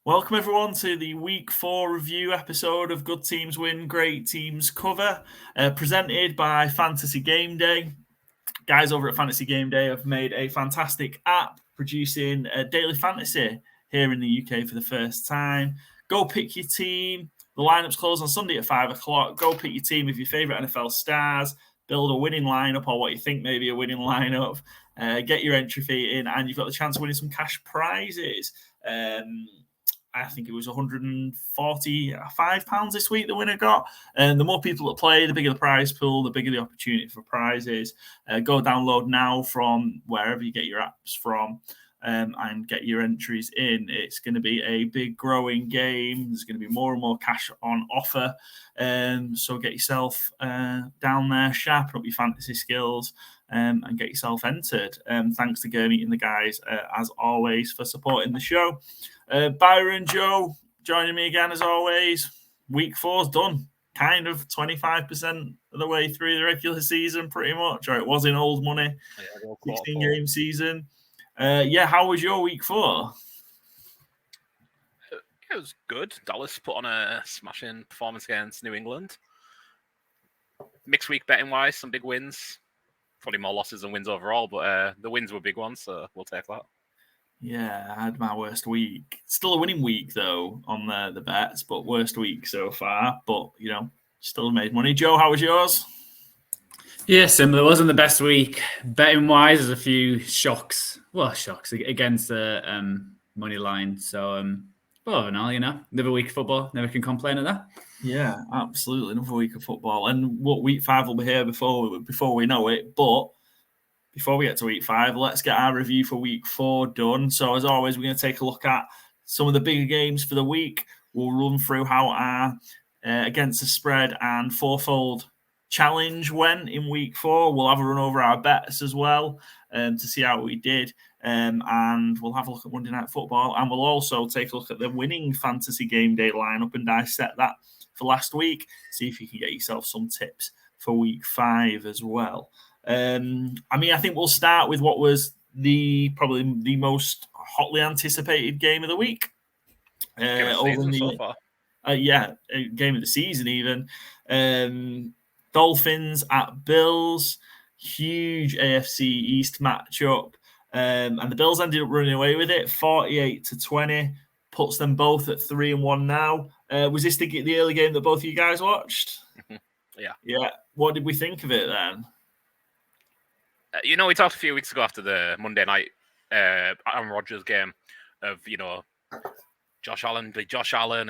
Welcome everyone to the Week 4 review episode of Good Teams Win, Great Teams Cover, presented by Fantasy Gameday. Guys over at Fantasy Gameday have made a fantastic app producing daily fantasy here in the UK for the first time. Go pick your team. The lineup's closed on Sunday at 5 o'clock. Go pick your team of your favourite NFL stars. Build a winning lineup or what you think may be a winning lineup. Get your entry fee in and you've got the chance of winning some cash prizes. I think it was £145 this week the winner got. And the more people that play, the bigger the prize pool, the bigger the opportunity for prizes. Go download now from wherever you get your apps from and get your entries in. It's going to be a big growing game. There's going to be more and more cash on offer. So get yourself down there, sharpen up your fantasy skills and get yourself entered. Thanks to Gurmeet and the guys, as always, for supporting the show. Byron, Joe, joining me again as always. Week 4's done. Kind of 25% of the way through the regular season, pretty much. Or it was in old money. 16-game season. How was your Week 4? It was good. Dallas put on a smashing performance against New England. Mixed week betting-wise, some big wins. Probably more losses than wins overall, but the wins were big ones, so we'll take that. Yeah, I had my worst week. Still a winning week, though, on the bets, but worst week so far. But, still made money. Joe, how was yours? Yeah, similar. It wasn't the best week. Betting-wise, there's a few shocks. Well, shocks against the money line. So, all in all, another week of football. Never can complain at that. Yeah, absolutely. Another week of football. And what Week 5 will be here before we know it. But before we get to Week 5, let's get our review for Week 4 done. So, as always, we're going to take a look at some of the bigger games for the week. We'll run through how our against the spread and FourFold challenge went in Week 4. We'll have a run over our bets as well to see how we did. And we'll have a look at Monday Night Football. And we'll also take a look at the winning Fantasy Game Day lineup and dissect that for last week. See if you can get yourself some tips for Week 5 as well. I think we'll start with what was probably the most hotly anticipated game of the week. Game of the season even. Dolphins at Bills, huge AFC East matchup. And the Bills ended up running away with it, 48-20, puts them both at 3-1 now. Was this the early game that both of you guys watched? Yeah. What did we think of it then? We talked a few weeks ago after the Monday night Aaron Rodgers game of, Josh Allen,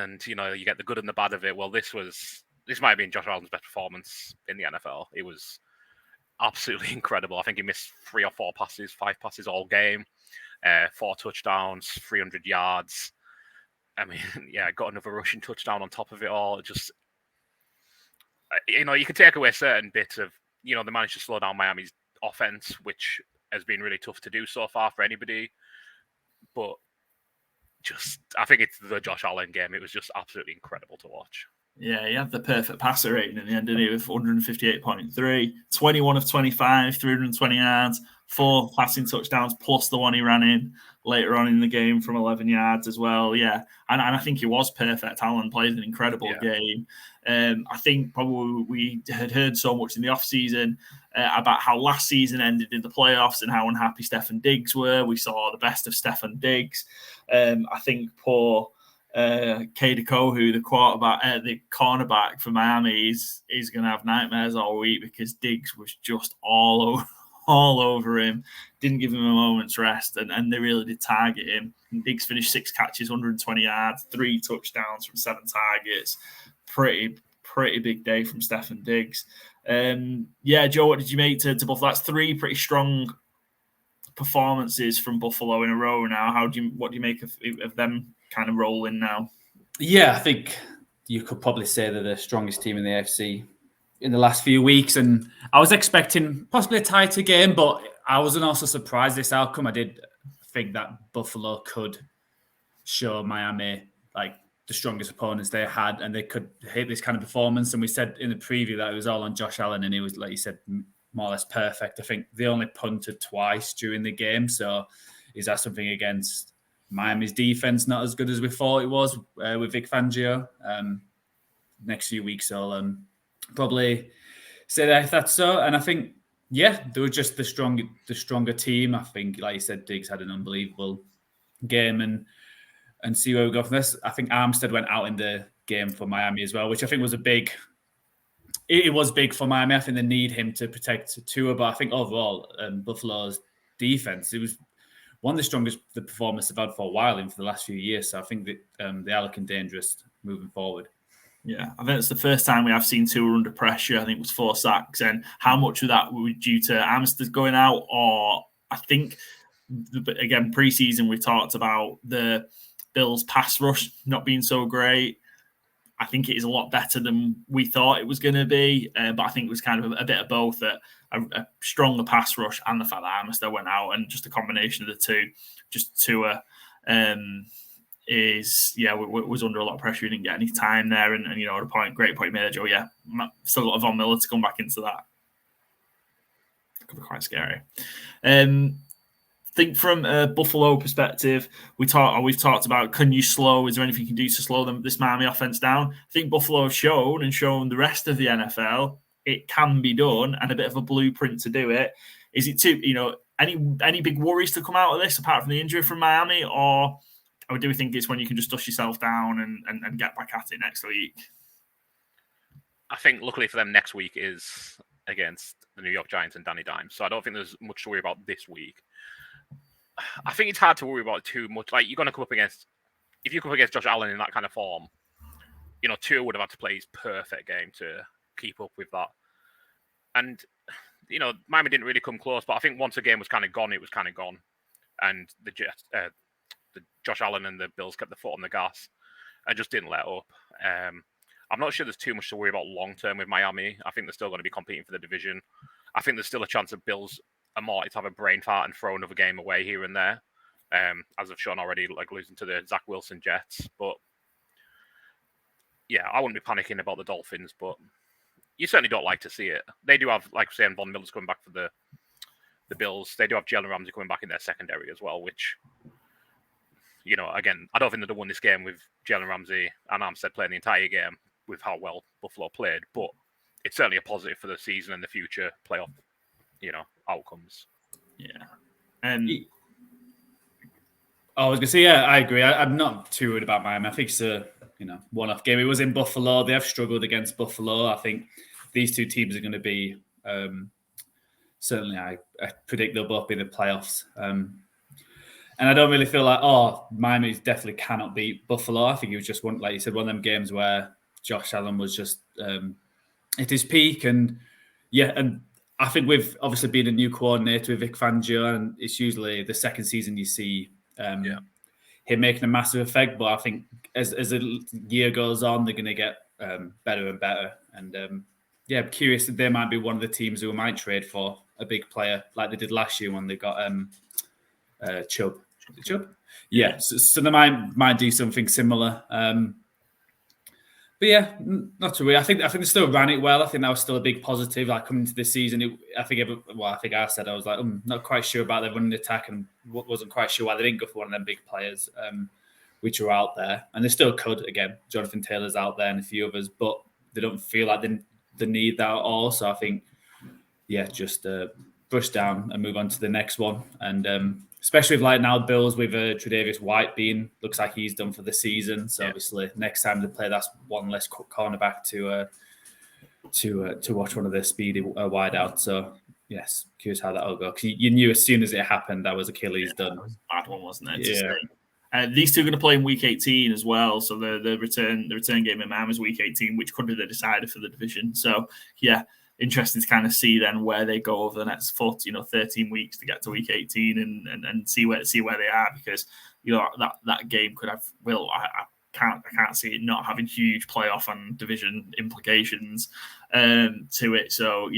and, you get the good and the bad of it. Well, this might have been Josh Allen's best performance in the NFL. It was absolutely incredible. I think he missed 3 or 4 passes, 5 passes all game, 4 touchdowns, 300 yards. Got another rushing touchdown on top of it all. Just, you can take away certain bits of, they managed to slow down Miami's offense, which has been really tough to do so far for anybody. But I think it's the Josh Allen game. It was just absolutely incredible to watch. Yeah, he had the perfect passer rating in the end, didn't he, with 158.3, 21 of 25, 320 yards, 4 passing touchdowns, plus the one he ran in later on in the game from 11 yards as well. Yeah, and I think he was perfect. Allen played an incredible game. I think probably we had heard so much in the offseason about how last season ended in the playoffs and how unhappy Stefan Diggs were. We saw the best of Stefan Diggs. I think poor Kader Kohu, the cornerback for Miami, is going to have nightmares all week because Diggs was just all over him. Didn't give him a moment's rest, and they really did target him. And Diggs finished 6 catches, 120 yards, 3 touchdowns from 7 targets. Pretty big day from Stefan Diggs. Joe, what did you make to Buffalo? That's 3 pretty strong performances from Buffalo in a row now. What do you make of them kind of rolling now? Yeah, I think you could probably say they're the strongest team in the AFC in the last few weeks. And I was expecting possibly a tighter game, but I wasn't also surprised this outcome. I did think that Buffalo could show Miami the strongest opponents they had, and they could hit this kind of performance. And we said in the preview that it was all on Josh Allen, and he was, like you said, more or less perfect. I think they only punted twice during the game. So is that something against Miami's defense not as good as we thought it was with Vic Fangio. Next few weeks, I'll probably say that if that's so. And I think, they were just the stronger team. I think, like you said, Diggs had an unbelievable game, and see where we go from this. I think Armstead went out in the game for Miami as well, which I think was it was big for Miami. I think they need him to protect Tua, but I think overall, Buffalo's defense, it was one of the strongest the performance they've had for a while in for the last few years. So I think that they are looking dangerous moving forward. Yeah, I think it's the first time we have seen Tua under pressure. I think it was 4 sacks. And how much of that was due to Armstead going out? Or I think, again, preseason, we talked about the Bills' pass rush not being so great. I think it is a lot better than we thought it was going to be. But I think it was kind of a bit of both, a stronger pass rush and the fact that Armstead went out, and just a combination of the two. Just Tua was under a lot of pressure. He didn't get any time there. And great point made, Joe. Yeah, still got Von Miller to come back into that. It could be quite scary. Think from a Buffalo perspective, we've talked about, can you slow? Is there anything you can do to slow this Miami offense down? I think Buffalo have shown the rest of the NFL it can be done, and a bit of a blueprint to do it. Is it any big worries to come out of this apart from the injury from Miami, or do we think it's when you can just dust yourself down and get back at it next week? I think luckily for them, next week is against the New York Giants and Danny Dimes, so I don't think there's much to worry about this week. I think it's hard to worry about too much. Like, you're going to come up against Josh Allen in that kind of form, Tua would have had to play his perfect game to keep up with that. And, Miami didn't really come close, but I think once the game was kind of gone, it was kind of gone. And the Josh Allen and the Bills kept the foot on the gas and just didn't let up. I'm not sure there's too much to worry about long-term with Miami. I think they're still going to be competing for the division. I think there's still a chance of Bills are more to have a brain fart and throw another game away here and there, as I've shown already, like losing to the Zach Wilson Jets. But yeah, I wouldn't be panicking about the Dolphins, but you certainly don't like to see it. They do have, like saying, Von Miller's coming back for the Bills. They do have Jalen Ramsey coming back in their secondary as well, which, again, I don't think they'd have won this game with Jalen Ramsey and Armstead playing the entire game with how well Buffalo played, but it's certainly a positive for the season and the future playoff, outcomes. Yeah. And I was going to say, I agree. I'm not too worried about Miami. I think it's a one-off game. It was in Buffalo. They have struggled against Buffalo. I think these two teams are going to be certainly. I predict they'll both be in the playoffs. And I don't really feel like Miami definitely cannot beat Buffalo. I think it was just one, like you said, one of them games where Josh Allen was just at his peak, and I think with obviously being a new coordinator with Vic Fangio, and it's usually the second season you see him making a massive effect. But I think as the year goes on, they're going to get better and better. And I'm curious that they might be one of the teams who might trade for a big player like they did last year when they got Chubb. Chubb? Yeah. So they might do something similar. But yeah, not to worry. I think they still ran it well. I think that was still a big positive. Like, coming into this season, I think I said I was like, I'm not quite sure about their running attack, and wasn't quite sure why they didn't go for one of them big players, which are out there, and they still could. Again, Jonathan Taylor's out there and a few others, but they don't feel like they need that at all. So I think, just brush down and move on to the next one, and especially with like now Bills with Tre'Davious White looks like he's done for the season. So obviously next time they play, that's one less cornerback to watch, one of their speedy wideouts. So yes, curious how that'll go, because you knew as soon as it happened that was Achilles done. That was a bad one, wasn't it? These two are going to play in Week 18 as well. So the return game in Miami is Week 18, which could be the decider for the division. So interesting to kind of see then where they go over the next 13 weeks to get to Week 18 and see where they are, because that game could have I can't see it not having huge playoff and division implications to it. So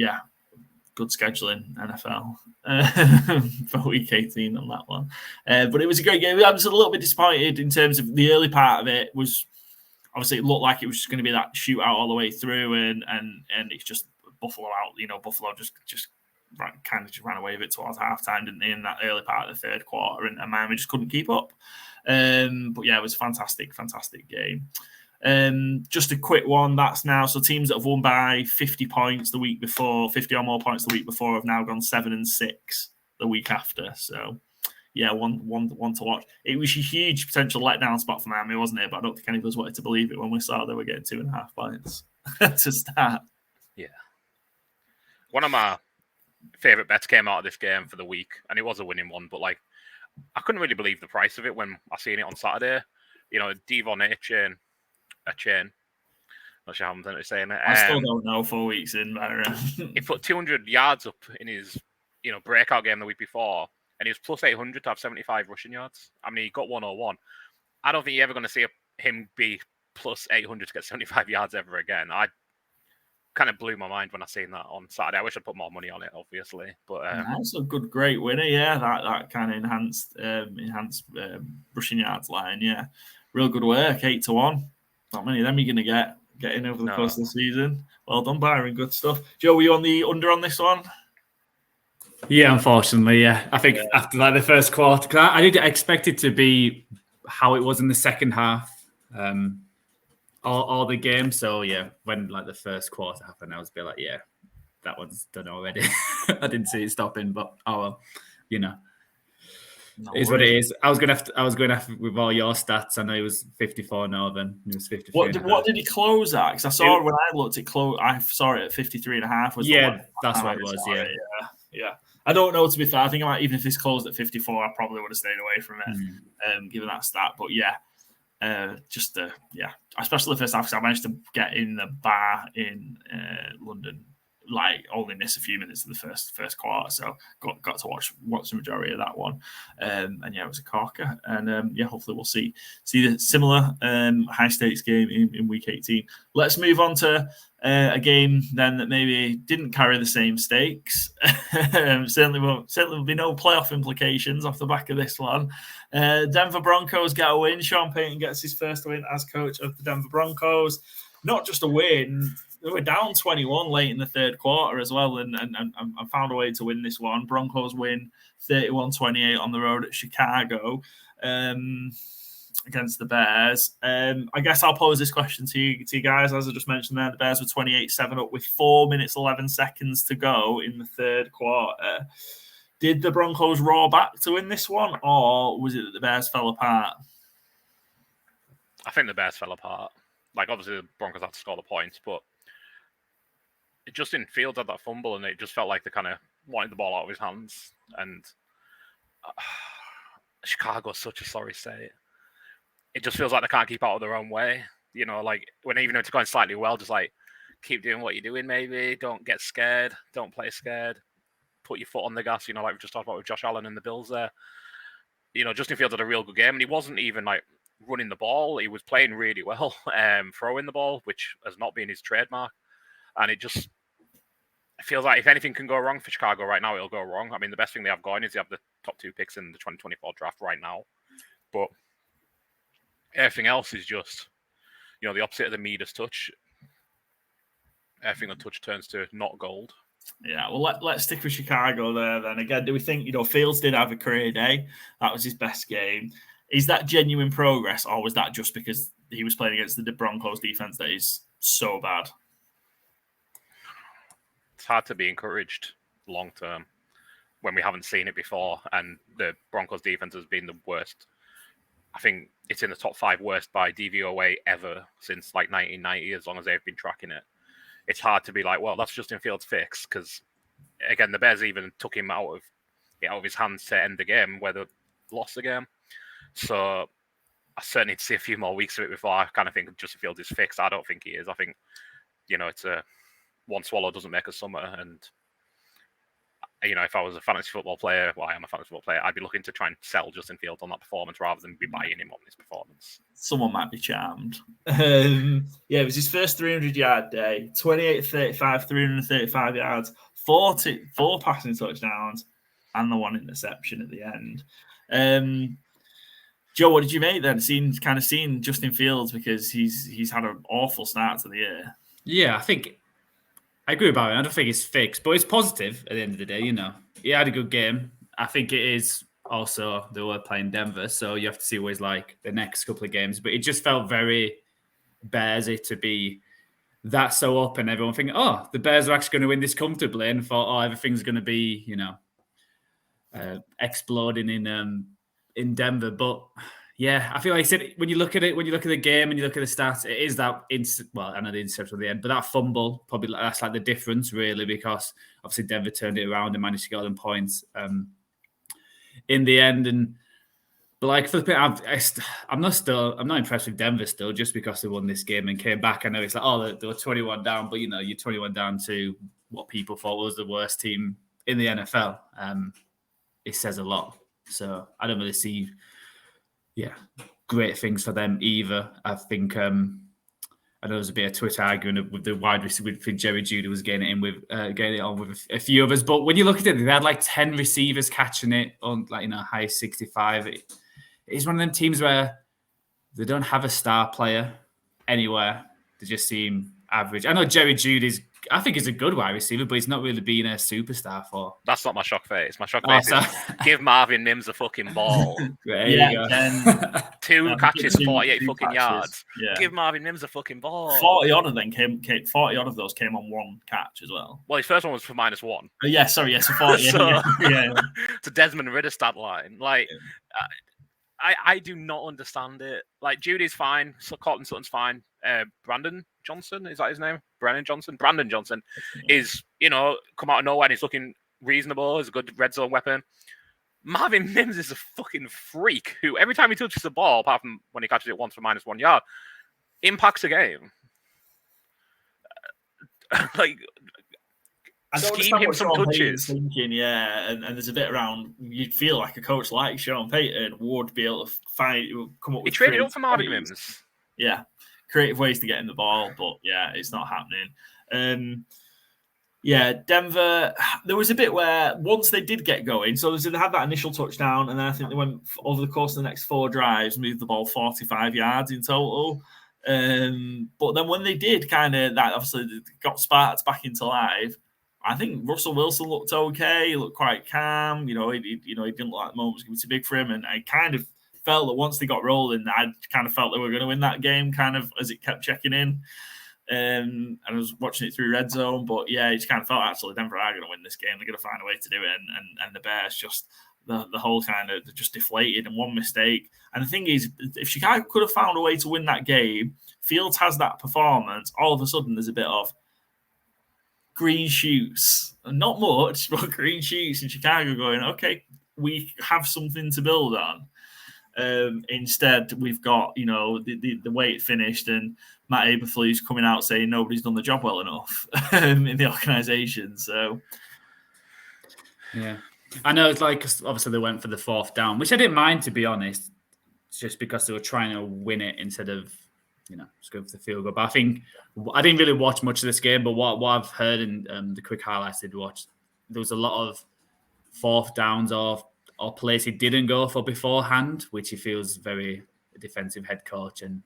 good scheduling, NFL, for Week 18 on that one. But it was a great game. I was a little bit disappointed in terms of the early part of it. Was obviously, it looked like it was just going to be that shootout all the way through, and it's just Buffalo out. Buffalo just ran away with it towards halftime, didn't they, in that early part of the third quarter, and Miami just couldn't keep up. But yeah, it was a fantastic game. Just a quick one. That's now so teams that have won by 50 points the week before, 50 or more points the week before, have now gone 7-6 the week after. So yeah, one to watch. It was a huge potential letdown spot for Miami, wasn't it? But I don't think any of us wanted to believe it when we saw they were getting 2.5 points to start. Yeah. One of my favorite bets came out of this game for the week, and it was a winning one, but like I couldn't really believe the price of it when I seen it on Saturday. Devon a chain. Not sure how I'm saying it. I still don't know 4 weeks in. He put 200 yards up in his breakout game the week before, and he was plus 800 to have 75 rushing yards. I mean, he got 101. I don't think you're ever going to see him be plus 800 to get 75 yards ever again. I kind of blew my mind when I seen that on Saturday. I wish I'd put more money on it, obviously, but that's a great winner. Yeah, that kind of enhanced rushing yards line. Yeah, real good work. 8-1. Not many of them you're going to get in over the course of the season. Well done, Byron. Good stuff. Joe, were you on the under on this one? Yeah, unfortunately, yeah. I think after the first quarter, because I did expect it to be how it was in the second half, all the game. So yeah, when the first quarter happened, I was a bit like, yeah, that one's done already. I didn't see it stopping, but oh well, No is what it is. I was going to have with all your stats. I know it was 54 Northern. It was 53. What did he close at? Because I saw when I looked at I saw it at 53.5. Yeah, that's what it was. Yeah. I don't know, to be fair. I think even if this closed at 54, I probably would have stayed away from it, given that stat. But yeah, especially the first half, because I managed to get in the bar in London. Only missed a few minutes of the first quarter, so got to watch the majority of that one, and yeah, it was a corker, and hopefully we'll see the similar high stakes game in week 18. Let's move on to a game then that maybe didn't carry the same stakes. Certainly will be no playoff implications off the back of this one. Denver Broncos get a win. Sean Payton gets his first win as coach of the Denver Broncos. Not just a win. They were down 21 late in the third quarter as well, and found a way to win this one. Broncos win 31-28 on the road at Chicago against the Bears. I guess I'll pose this question to you guys. As I just mentioned there, the Bears were 28-7 up with 4 minutes, 11 seconds to go in the third quarter. Did the Broncos roar back to win this one, or was it that the Bears fell apart? I think the Bears fell apart. Obviously, the Broncos had to score the points, but Justin Fields had that fumble, and it just felt like they kind of wanted the ball out of his hands. And Chicago's such a sorry state. It just feels like they can't keep out of their own way. Even if it's going slightly well, just keep doing what you're doing. Maybe don't get scared. Don't play scared. Put your foot on the gas. Like we just talked about with Josh Allen and the Bills there. Justin Fields had a real good game, and he wasn't even running the ball. He was playing really well, throwing the ball, which has not been his trademark. And it just feels like if anything can go wrong for Chicago right now, it'll go wrong. I mean, the best thing they have going is they have the top 2 picks in the 2024 draft right now. But everything else is just, the opposite of the Midas touch. Everything a touch turns to not gold. Yeah, well, let's stick with Chicago there then. Again, do we think, Fields did have a career day? That was his best game. Is that genuine progress, or was that just because he was playing against the Broncos defense that is so bad? It's hard to be encouraged long term when we haven't seen it before, and the Broncos defense has been the worst. I think it's in the top 5 worst by DVOA ever since 1990, as long as they've been tracking it. It's hard to be well, that's Justin Fields' fix, because again, the Bears even took him out of his hands to end the game, where they lost the game. So I certainly need to see a few more weeks of it before I kind of think Justin Fields is fixed. I don't think he is. I think it's a one swallow doesn't make a summer, and if I was a fantasy football player, I am a fantasy football player, I'd be looking to try and sell Justin Fields on that performance rather than be buying him on his performance. Someone might be charmed. It was his first 300-yard day, 28-35, 335 yards, 4 passing touchdowns, and the 1 interception at the end. Joe, what did you make then? Seeing Justin Fields, because he's had an awful start to the year. Yeah, I think I agree about it. I don't think it's fixed, but it's positive at the end of the day. He had a good game. I think it is also they were playing Denver, so you have to see what it's like the next couple of games. But it just felt very Bearsy to be that so up and everyone thinking, oh, the Bears are actually going to win this comfortably, and thought, oh, everything's going to be, exploding in Denver. But yeah, I feel like I said, when you look at the game and you look at the stats, it is that I know the interception at the end, but that fumble, probably that's like the difference really, because obviously Denver turned it around and managed to get all them points in the end. But like for the I'm not impressed with Denver still, just because they won this game and came back. I know it's like, they were 21 down, but you're 21 down to what people thought was the worst team in the NFL. It says a lot. So I don't really see, great things for them either. I think I know there's a bit of Twitter arguing with the wide receiver. With Jerry Jeudy was getting it on with a few others. But when you look at it, they had like 10 receivers catching it on high 65. It's one of them teams where they don't have a star player anywhere. They just seem average. I know Jerry Jeudy's, I think he's a good wide receiver, but he's not really been a superstar for. That's not my shock face. My shock face is give Marvin Mims a fucking ball. There you go. 2 catches, 48 fucking catches. yards. Yeah. Give Marvin Mims a fucking ball. 40 odd of them came 40 odd of those came on 1 catch as well. Well, his first one was for -1. So 40. It's a Desmond Ridder stat line. I do not understand it. Like, Judy's fine. Cortland Sutton's fine. Brandon Johnson, is that his name? Brandon Johnson is, come out of nowhere and he's looking reasonable. He's a good red zone weapon. Marvin Mims is a fucking freak who, every time he touches the ball, apart from when he catches it once for -1 yard, impacts a game. I don't scheme him some touches. Thinking, and there's a bit around. You'd feel like a coach like Sean Payton would be able to come up with. He traded up for Marvin Mims. Yeah, creative ways to get him the ball, but it's not happening. Denver. There was a bit where once they did get going, so they had that initial touchdown, and then I think they went over the course of the next 4 drives, moved the ball 45 yards in total. But then when they did that, obviously they got sparked back into life. I think Russell Wilson looked okay. He looked quite calm. He didn't look like the moment was going to be too big for him. And I kind of felt that once they got rolling, I kind of felt they were going to win that game, kind of as it kept checking in. And I was watching it through Red Zone, but it just kind of felt actually Denver are going to win this game. They're going to find a way to do it, and the Bears just the whole kind of just deflated and one mistake. And the thing is, if Chicago could have found a way to win that game, Fields has that performance. All of a sudden, there's a bit of green shoots, not much, but green shoots in Chicago going, okay, we have something to build on. Instead, we've got, the way it finished, and Matt Eberflus coming out saying nobody's done the job well enough in the organization. So, yeah, I know it's like, obviously they went for the 4th down, which I didn't mind, to be honest, just because they were trying to win it instead of, just going for the field goal. But I think I didn't really watch much of this game, but what I've heard in the quick highlights I did watch, there was a lot of 4th downs or plays he didn't go for beforehand, which he feels very defensive head coach. And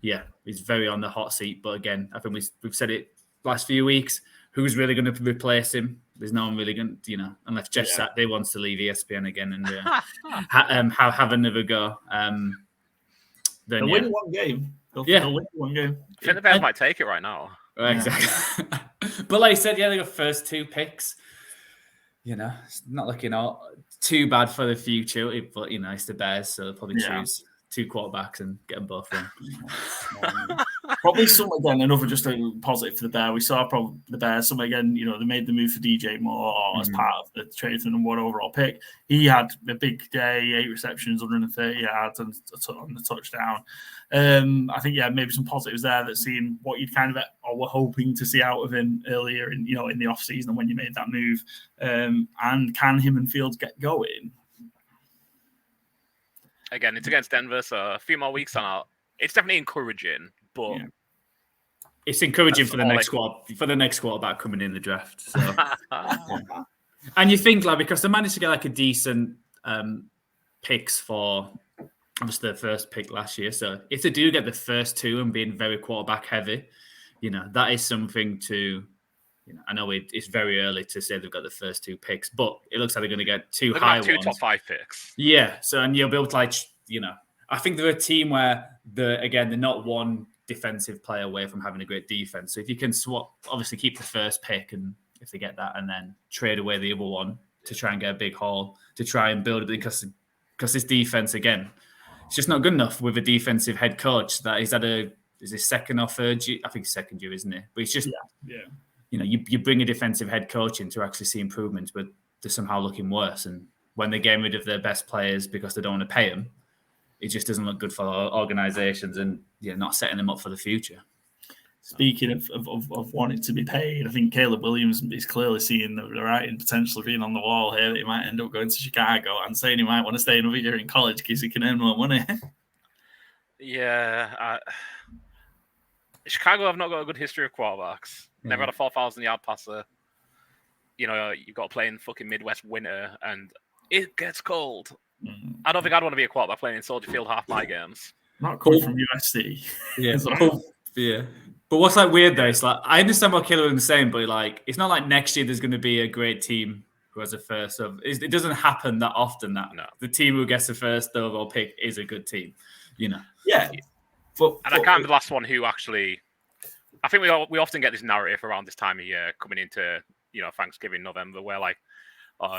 he's very on the hot seat. But again, I think we've said it last few weeks, who's really going to replace him? There's no one really going to, unless Jeff Saturday wants to leave ESPN again and have another go. They'll win one game. They'll win one game. I think the Bears might take it right now. Exactly. But like I said, they got first 2 picks. It's not looking too bad for the future, but it's the Bears, so they'll probably choose 2 quarterbacks and get them both in. Probably another just a positive for the Bears. We saw probably the Bears, again, they made the move for DJ Moore as part of the trade for the number 1 overall pick. He had a big day, 8 receptions, 130 yards and on the touchdown. I think, maybe some positives there that seeing what you'd kind of were hoping to see out of him earlier in the offseason when you made that move. And can him and Fields get going? Again, it's against Denver, so a few more weeks on out. It's definitely encouraging, but it's encouraging for the next quarterback coming in the draft. So. And you think because they managed to get a decent picks for obviously the first pick last year. So if they do get the first 2 and being very quarterback heavy, that is something to I know it's very early to say they've got the first 2 picks, but it looks like they're going to get 2 They're high gonna have 2 ones. top 5 picks. Yeah, so and you'll be able to I think they're a team where they're not one defensive player away from having a great defense. So if you can obviously keep the first pick, and if they get that, and then trade away the other one to try and get a big haul to try and build it, because this defense again, it's just not good enough with a defensive head coach that is his second or third year. I think second year, isn't it? But it's just you bring a defensive head coach in to actually see improvements, but they're somehow looking worse. And when they're getting rid of their best players because they don't want to pay them, it just doesn't look good for organizations and not setting them up for the future. Speaking of wanting to be paid, I think Caleb Williams is clearly seeing the writing potentially being on the wall here that he might end up going to Chicago and saying he might want to stay another year in college because he can earn more money. Yeah. Chicago have not got a good history of quarterbacks. Never had a 4,000-yard passer. You've got to play in fucking Midwest winter and it gets cold. I don't think I'd want to be a quarterback playing in Soldier Field half my games. Not coming from USC. Yeah. Yeah. But what's weird though, it's I understand what Caleb was saying, but it's not like next year there's going to be a great team who has a first. It doesn't happen that often that the team who gets the first overall pick is a good team, Yeah. And I can't be the last one who actually. I think we often get this narrative around this time of year coming into Thanksgiving, November, where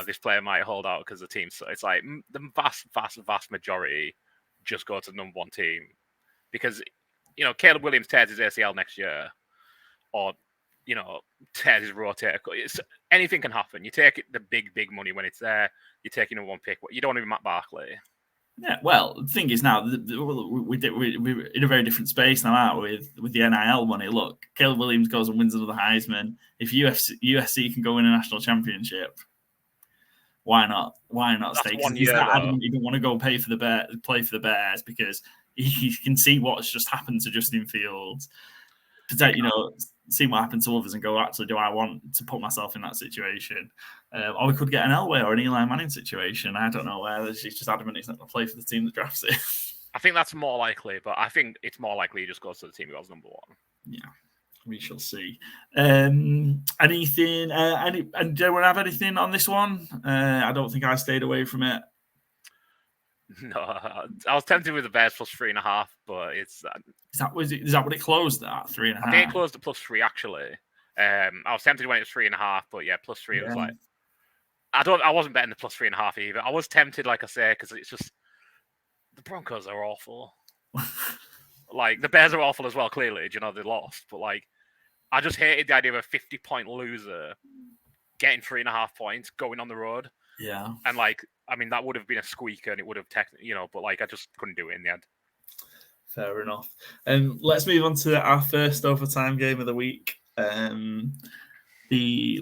this player might hold out because the team. So it's the vast majority just go to the number one team because Caleb Williams tears his ACL next year, or tears his rotator. Anything can happen. You take the big money when it's there. You're taking a one pick. You don't want to be Matt Barkley. Yeah, well, the thing is now we're in a very different space now, aren't we? With the NIL money. Look, Caleb Williams goes and wins another Heisman. If USC can go win a national championship, why not? Why not stay? He's not adamant he didn't want to go play for the Bears because he can see what's just happened to Justin Fields. See what happened to others and go, actually, do I want to put myself in that situation? Or we could get an Elway or an Eli Manning situation. I don't know where he's just adamant he's not going to play for the team that drafts it. I think that's more likely, but I think it's more likely he just goes to the team who goes number one. Yeah, we shall see. Anything? And do we have anything on this one? I don't think I stayed away from it. No, I was tempted with the Bears plus 3.5, but it's is that what it closed at 3.5? I think it closed at plus 3 actually. I was tempted when it was 3.5, but plus 3 it was I wasn't betting the plus 3.5 either. I was tempted, like I say, because it's just the Broncos are awful. The Bears are awful as well. Clearly, they lost, but I just hated the idea of a 50-point loser getting 3.5 points going on the road. Yeah, and that would have been a squeaker, and it would have but I just couldn't do it in the end. Fair enough. Let's move on to our first overtime game of the week. The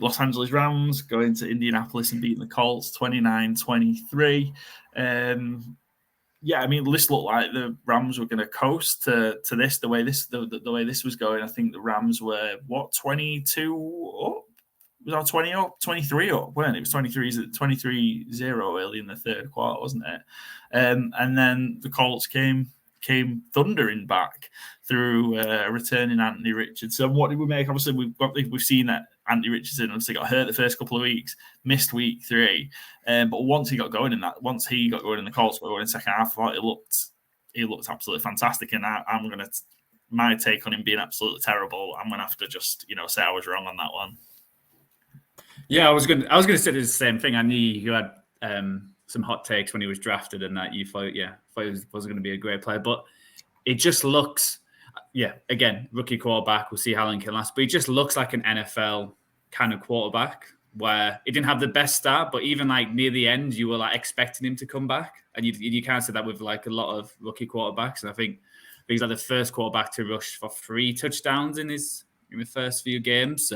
Los Angeles Rams going to Indianapolis and beating the Colts 29-23. This looked like the Rams were going to coast to this. The way this was going, I think the Rams were 22 up. Was our 20 up, 23 up, weren't it? It was 23-0 early in the third quarter, wasn't it? And then the Colts came thundering back through returning Anthony Richardson. What did we make? Obviously, we've seen that Anthony Richardson obviously got hurt the first couple of weeks, missed week 3. But once he got going in the Colts were going in the second half, I thought he looked absolutely fantastic. And my take on him being absolutely terrible, I'm gonna have to just say I was wrong on that one. Yeah, I was gonna say the same thing. I knew you had some hot takes when he was drafted, and that you thought he wasn't going to be a great player. But it just looks, again, rookie quarterback. We'll see how long he can last. But he just looks like an NFL kind of quarterback where he didn't have the best start, but even near the end, you were expecting him to come back, and you can't say that with a lot of rookie quarterbacks. And I think he's the first quarterback to rush for 3 touchdowns in the first few games.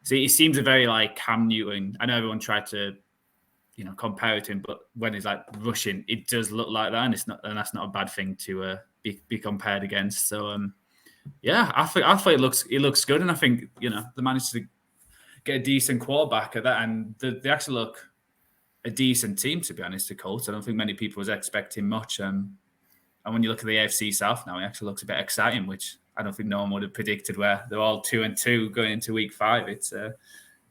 So he seems a very Cam Newton. I know everyone tried to, compare it to him, but when he's rushing, it does look like that, and that's not a bad thing to be compared against. So I thought it looks good, and I think they managed to get a decent quarterback at that, and they actually look a decent team, to be honest. The Colts, I don't think many people was expecting much. And when you look at the AFC South now, it actually looks a bit exciting, which I don't think no one would have predicted where they're all 2-2 going into week 5. It's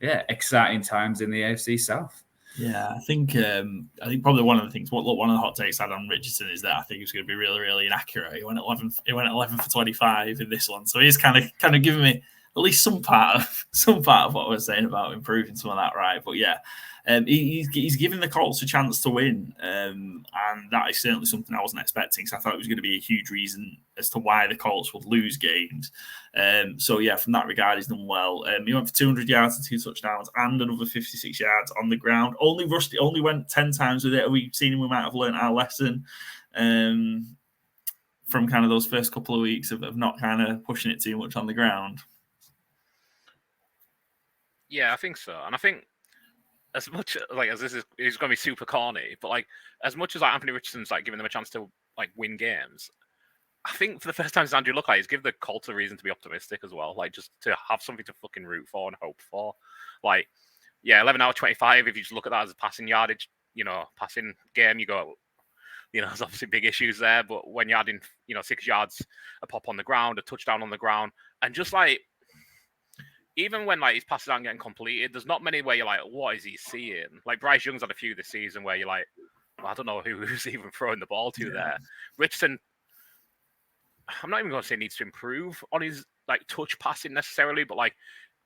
exciting times in the AFC South. Yeah, I think probably one of the things. One of the hot takes I had on Richardson is that I think he's going to be really, really inaccurate. He went 11 for 25 in this one, so he's kind of giving me at least some part of what I was saying about improving some of that right. But yeah, he's giving the Colts a chance to win, and that is certainly something I wasn't expecting. So I thought it was going to be a huge reason as to why the Colts would lose games. So yeah, from that regard, he's done well. He went for 200 yards and 2 touchdowns and another 56 yards on the ground. Only went 10 times with it. We've seen him. We might have learned our lesson from kind of those first couple of weeks of not kind of pushing it too much on the ground. Yeah, I think so. And I think as much as this is going to be super corny, but as much as Anthony Richardson's giving them a chance to win games, I think for the first time since Andrew Luck, he's given the Colts a reason to be optimistic as well. Just to have something to fucking root for and hope for. 11 out of 25. If you just look at that as a passing yardage, passing game, you go, there's obviously big issues there. But when you're adding, 6 yards, a pop on the ground, a touchdown on the ground, and just even when his passes aren't getting completed, there's not many where you're what is he seeing? Bryce Young's had a few this season where you're well, I don't know who's even throwing the ball to there. Richardson, I'm not even going to say needs to improve on his touch passing necessarily, but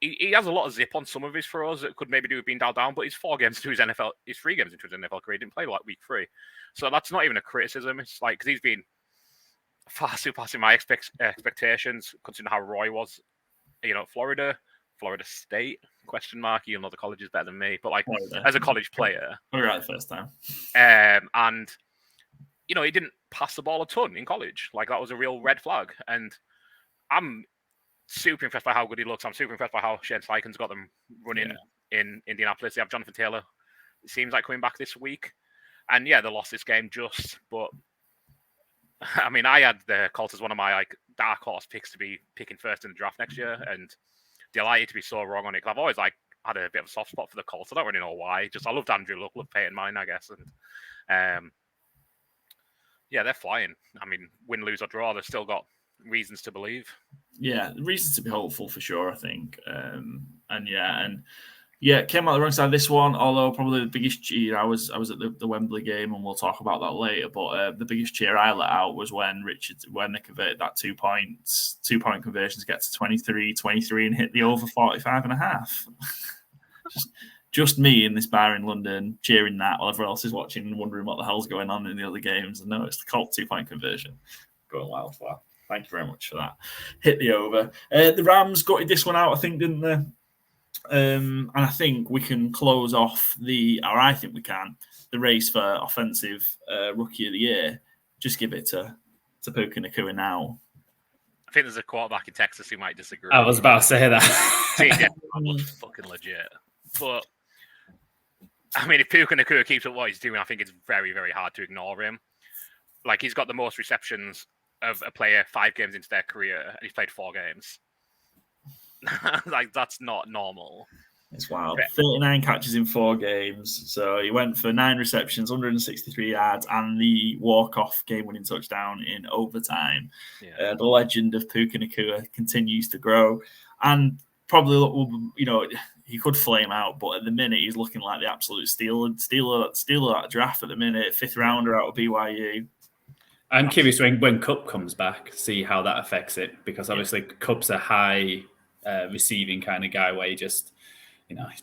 he has a lot of zip on some of his throws that could maybe do with being dialed down. But he's 3 games into his NFL career, he didn't play week 3, so that's not even a criticism. It's because he's been far surpassing my expectations considering how Roy was. Florida State, ? You'll know the college is better than me, but as a college player. We were right the first time. And, he didn't pass the ball a ton in college. That was a real red flag. And I'm super impressed by how good he looks. I'm super impressed by how Shane Steichen's got them running in Indianapolis. They have Jonathan Taylor, it seems like, coming back this week. And yeah, they lost this game but I mean, I had the Colts as one of my dark horse picks to be picking first in the draft next year, and delighted to be so wrong on it. I've always had a bit of a soft spot for the Colts. I don't really know why. I loved Andrew Luck, loved Peyton Manning, I guess, and yeah, they're flying. I mean, win, lose or draw, they've still got reasons to believe. Yeah, reasons to be hopeful for sure, I think. Came out the wrong side of this one, although probably the biggest cheer, I was at the Wembley game, and we'll talk about that later, but the biggest cheer I let out was when they converted that 2-point conversion to get to 23 and hit the over 45.5. just me in this bar in London cheering that while everyone else is watching and wondering what the hell's going on in the other games. And no, it's the Colts 2-point conversion. Going wild for that. Thank you very much for that. Hit the over. The Rams got this one out, I think, didn't they? And I think we can close off the race for offensive rookie of the year. Just give it to Puka Nacua now. I think there's a quarterback in Texas who might disagree. I was about to say that. That looks fucking legit. But I mean, if Puka Nacua keeps up what he's doing, I think it's very, very hard to ignore him. He's got the most receptions of a player 5 games into their career, and he's played 4 games. That's not normal. It's wild. 39 catches in 4 games. So he went for 9 receptions, 163 yards, and the walk-off game-winning touchdown in overtime. Yeah. The legend of Puka Nacua continues to grow, and probably, he could flame out, but at the minute he's looking like the absolute steal of that draft. At the minute, 5th rounder out of BYU. I'm curious when Cup comes back, see how that affects it, because obviously Cup's a high receiving kind of guy where he just,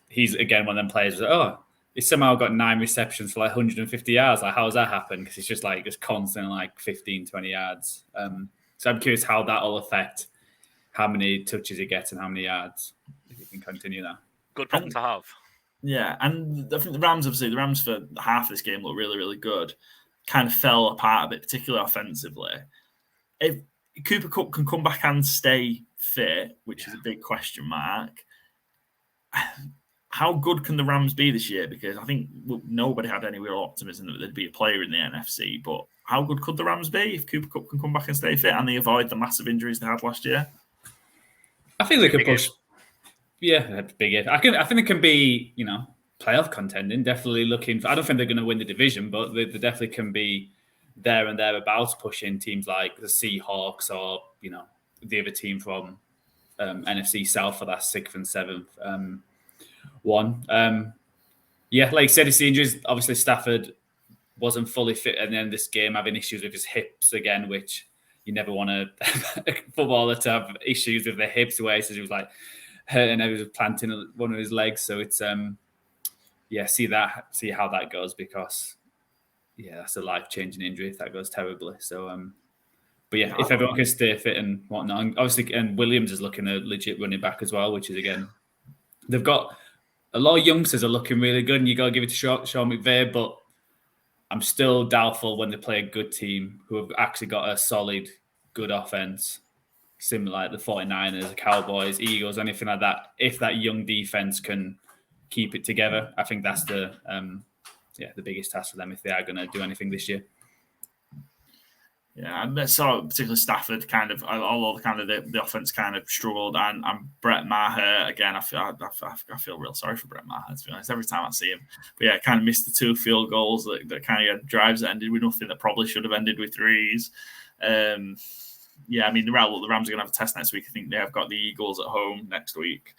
he's again one of them players that, he's somehow got 9 receptions for 150 yards. How does that happen? Because he's just constant 15, 20 yards. So I'm curious how that'll affect how many touches he gets and how many yards, if he can continue that. Good problem to have. Yeah, and I think the Rams for half of this game look really, really good. Kind of fell apart a bit, particularly offensively. If Cooper Kupp can come back and stay fit, which is a big question mark, how good can the Rams be this year? Because I think nobody had any real optimism that there'd be a player in the NFC, but how good could the Rams be if Cooper Kupp can come back and stay fit and they avoid the massive injuries they had last year? I think they could push. Yeah, big. I think they can be, playoff contending. Definitely looking. I don't think they're going to win the division, but they definitely can be there and thereabouts, pushing teams like the Seahawks or the other team from NFC South for that 6th and 7th one. Yeah, like I said, it's the injuries. Obviously, Stafford wasn't fully fit, and then this game having issues with his hips again, which you never want a footballer to have issues with their hips. Where he was like hurting, he was planting one of his legs. So it's see how that goes, because that's a life-changing injury if that goes terribly. So but yeah, if everyone can stay fit and whatnot, and obviously, and Williams is looking a legit running back as well, which is, again, they've got a lot of youngsters are looking really good, and you got to give it to Sean McVay, but I'm still doubtful when they play a good team who have actually got a solid, good offense, similar like the 49ers, the Cowboys, Eagles, anything like that. If that young defense can keep it together, I think that's the biggest task for them if they are going to do anything this year. Yeah, I saw particularly Stafford although the offense kind of struggled, and Brett Maher again. I feel real sorry for Brett Maher, to be honest. Every time I see him, but yeah, kind of missed the 2 field goals that kind of drives that ended with nothing that probably should have ended with 3s. I mean the Rams are going to have a test next week. I think they have got the Eagles at home next week.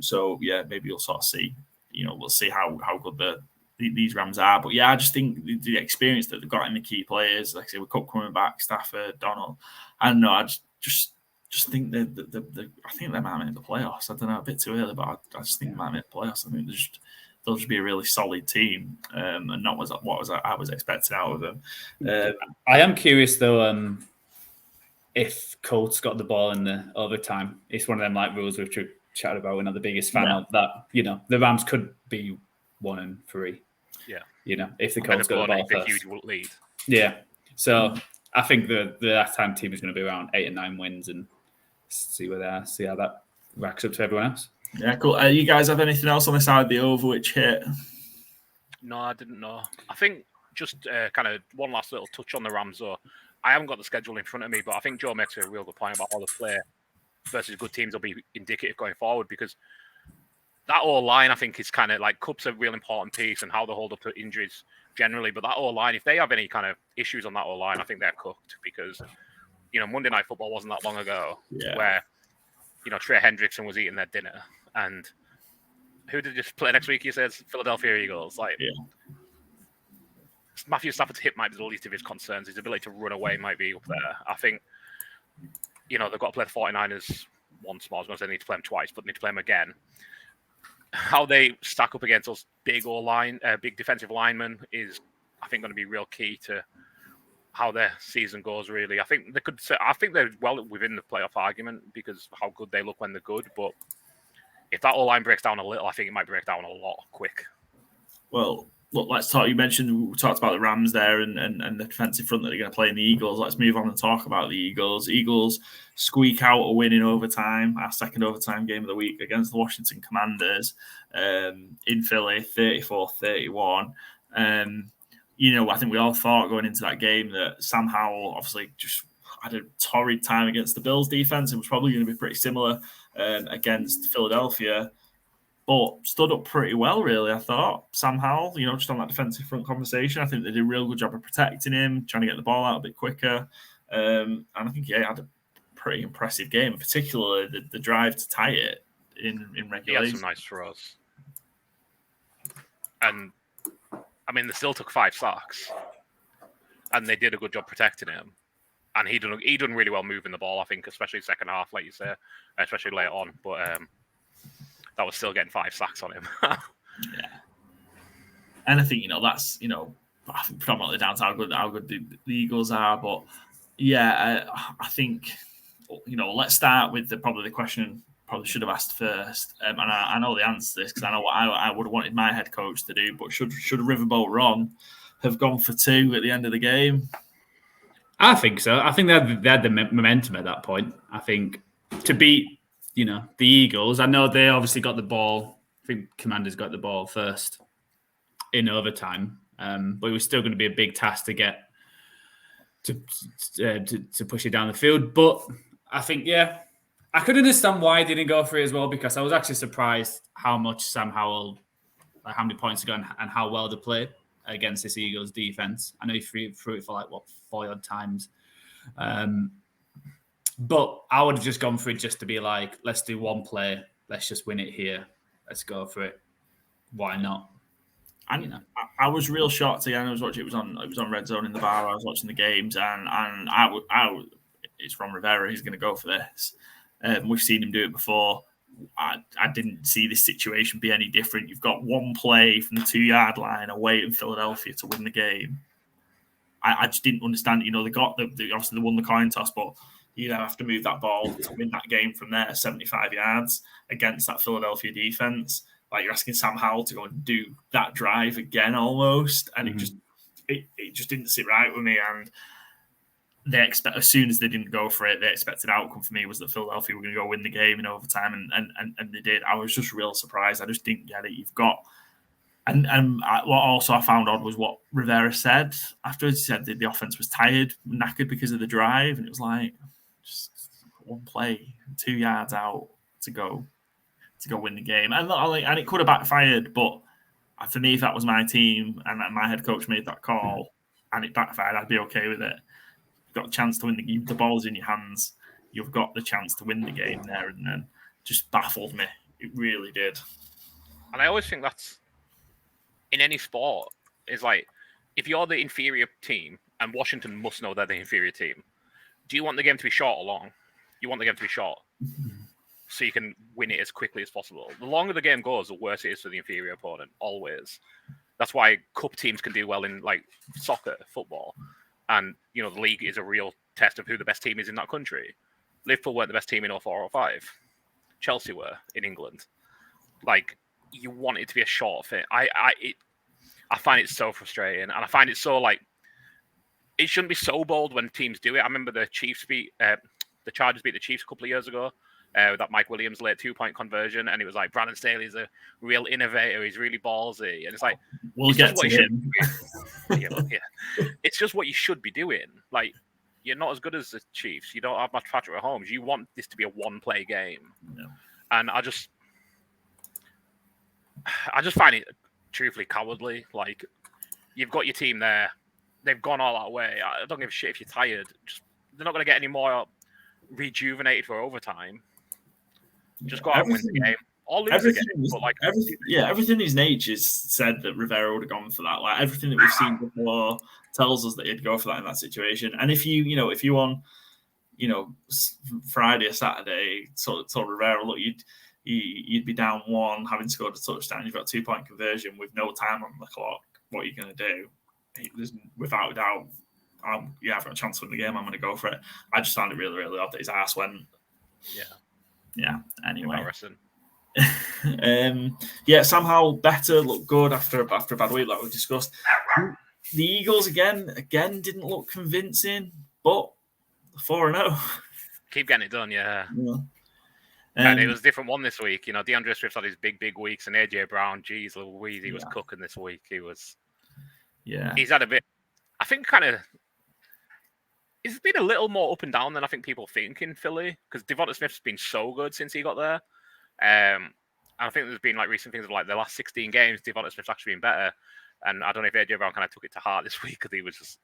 So yeah, maybe you'll sort of see. We'll see how good these Rams are. But yeah, I just think the experience that they've got in the key players, like I say, with Cup coming back, Stafford, Donald, I don't know. I just think that I think they might make the playoffs. I don't know, a bit too early, but I just think they might make the playoffs. I think they'll just be a really solid team, and not what I was expecting out of them. I am curious though, if Colts got the ball in the overtime. It's one of them like rules we've chatted about. We're not the biggest fan of that. The Rams could be 1-3. Yeah, if the Colts got the ball first, huge lead. Yeah, so I think the halftime team is going to be around 8 and 9 wins, and see where they are, see how that racks up to everyone else. Yeah, cool. You guys have anything else on the side of the over which hit? No, I didn't know. I think just kind of one last little touch on the Rams. Though I haven't got the schedule in front of me, but I think Joe makes a real good point about all the play versus good teams will be indicative going forward, because that O-line, I think, is kind of like Cup's a real important piece and how they hold up to injuries generally. But that O-line, if they have any kind of issues on that O-line, I think they're cooked, because, Monday Night Football wasn't that long ago where, Trey Hendrickson was eating their dinner. And who did just play next week? He says Philadelphia Eagles. Matthew Stafford's hip might be the least of his concerns. His ability to run away might be up there. I think, they've got to play the 49ers once more. I was going to say they need to play them twice, but they need to play them again. How they stack up against those big defensive linemen is, I think, going to be real key to how their season goes. Really, I think they're well within the playoff argument because of how good they look when they're good. But if that O-line breaks down a little, I think it might break down a lot quick. Well, look, let's talk. We talked about the Rams there and the defensive front that they're going to play in the Eagles. Let's move on and talk about the Eagles. Eagles squeak out a win in overtime, our second overtime game of the week against the Washington Commanders in Philly, 34-31. I think we all thought going into that game that Sam Howell obviously just had a torrid time against the Bills defense. It was probably going to be pretty similar against Philadelphia. But stood up pretty well, really, I thought. Sam Howell, just on that defensive front conversation, I think they did a real good job of protecting him, trying to get the ball out a bit quicker. And I think he had a pretty impressive game, particularly the drive to tie it in regulation. He had some nice throws. And, they still took 5 sacks. And they did a good job protecting him. And he done really well moving the ball, I think, especially second half, like you say, especially late on. But that was still getting 5 sacks on him. Yeah. And I think, that's, I think predominantly down to how good the Eagles are. But yeah, I think, let's start with probably the question probably should have asked first. And I know the answer to this because I know what I would have wanted my head coach to do. But should Riverboat Ron have gone for 2 at the end of the game? I think so. I think they had the momentum at that point. I think to beat, the Eagles, I know they obviously got the ball. I think Commanders got the ball first in overtime. But it was still going to be a big task to get to push it down the field. But I think, I could understand why they didn't go for it as well, because I was actually surprised how much Sam Howell, how many points he got and how well they played against this Eagles defense. I know he threw it for 40 odd times. But I would have just gone for it just to be like, let's do one play. Let's just win it here. Let's go for it. Why not? And I was real shocked again. I was watching. It was on Red Zone in the bar. I was watching the games, and it's from Rivera. He's going to go for this. We've seen him do it before. I didn't see this situation be any different. You've got one play from the 2-yard line away in Philadelphia to win the game. I just didn't understand. They obviously they won the coin toss, but you have to move that ball to win that game from there, 75 yards against that Philadelphia defense. Like, you're asking Sam Howell to go and do that drive again almost, and it just didn't sit right with me. And they expect, as soon as they didn't go for it, the expected outcome for me was that Philadelphia were going to go win the game in overtime, and they did. I was just real surprised. I just didn't get it. You've got, what also I found odd was what Rivera said afterwards. He said that the offense was tired, knackered because of the drive, and it was like just one play, 2 yards out to go win the game, and it could have backfired. But for me, if that was my team and my head coach made that call and it backfired, I'd be okay with it. You've got a chance to win the ball's in your hands. You've got the chance to win the game there, and then just baffled me. It really did. And I always think that's in any sport is like, if you're the inferior team and Washington must know they're the inferior team, do you want the game to be short or long? You want the game to be short. So you can win it as quickly as possible. The longer the game goes, the worse it is for the inferior opponent, always. That's why cup teams can do well in like soccer, football. And, the league is a real test of who the best team is in that country. Liverpool weren't the best team in 04 or 05. Chelsea were in England. Like, you want it to be a short fit. I find it so frustrating. And I find it so, like, it shouldn't be so bold when teams do it. I remember the Chargers beat the Chiefs a couple of years ago. That Mike Williams late 2-point conversion, and it was like Brandon Staley's a real innovator. He's really ballsy, and it's like we'll get to him. It's just what you should be doing. Like, you're not as good as the Chiefs. You don't have much Patrick Mahomes. You want this to be a one-play game, and I just find it truthfully cowardly. Like, you've got your team there. They've gone all that way. I don't give a shit if you're tired. They're not going to get any more rejuvenated for overtime. Just go out and win the game. Or lose the game. But like, everything his nature said that Rivera would have gone for that. Like, everything that we've seen before tells us that he'd go for that in that situation. And if you on, Friday or Saturday, told Rivera, look, you'd be down 1, having scored a touchdown. You've got 2-point conversion with no time on the clock. What are you going to do? Without a doubt, I've got a chance to win the game. I'm going to go for it. I just found it really, really odd that his ass went. Yeah. Anyway. Somehow better, looked good after a bad week like we discussed. The Eagles again didn't look convincing, but 4-0. Keep getting it done, yeah. And it was a different one this week. DeAndre Swift had his big weeks, and AJ Brown, geez Louise, he was cooking this week. He was. Yeah. He's had a bit. I think it's been a little more up and down than I think people think in Philly, because Devonta Smith's been so good since he got there. And I think there's been like recent things of like the last 16 games, Devonta Smith's actually been better. And I don't know if AJ Brown kind of took it to heart this week because he was just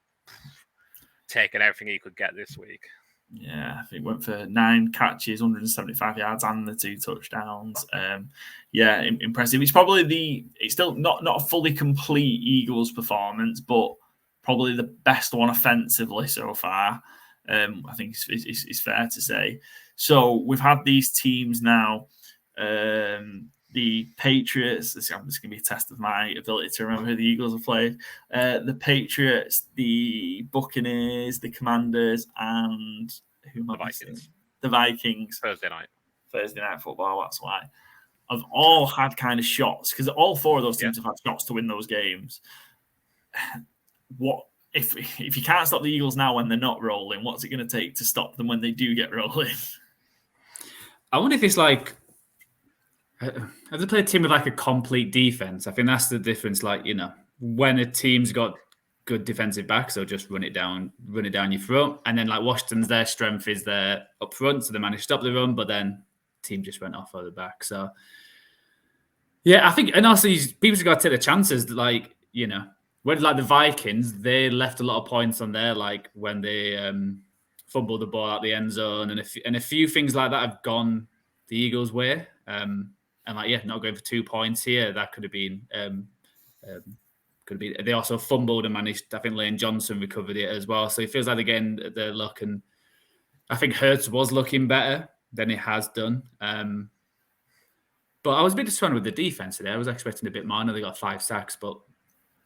taking everything he could get this week. Yeah, I think went for 9 catches, 175 yards, and the 2 touchdowns. Impressive. It's probably it's still not a fully complete Eagles performance, but probably the best one offensively so far. I think it's fair to say. So we've had these teams now. The Patriots. This is going to be a test of my ability to remember who the Eagles have played. The Patriots, the Buccaneers, the Commanders, and the Vikings. The Vikings. Thursday night football. That's why. Have all had kind of shots, because all 4 of those teams have had shots to win those games. What if you can't stop the Eagles now when they're not rolling? What's it going to take to stop them when they do get rolling? I wonder if it's like, have they played a team with like a complete defense? I think that's the difference. Like, when a team's got good defensive backs, they'll just run it down your front, and then like Washington's, their strength is there up front, so they managed to stop the run, but then the team just went off of the back. So yeah, I think, and also people's got to take the chances. Like, when like the Vikings, they left a lot of points on there, like when they fumbled the ball out the end zone, and a few things like that have gone the Eagles' way. And not going for 2 points here. That could have been. They also fumbled and managed. I think Lane Johnson recovered it as well. So it feels like they're getting their luck. And I think Hurts was looking better than he has done. But I was a bit disappointed with the defense today. I was expecting a bit more. I know they got 5 sacks, but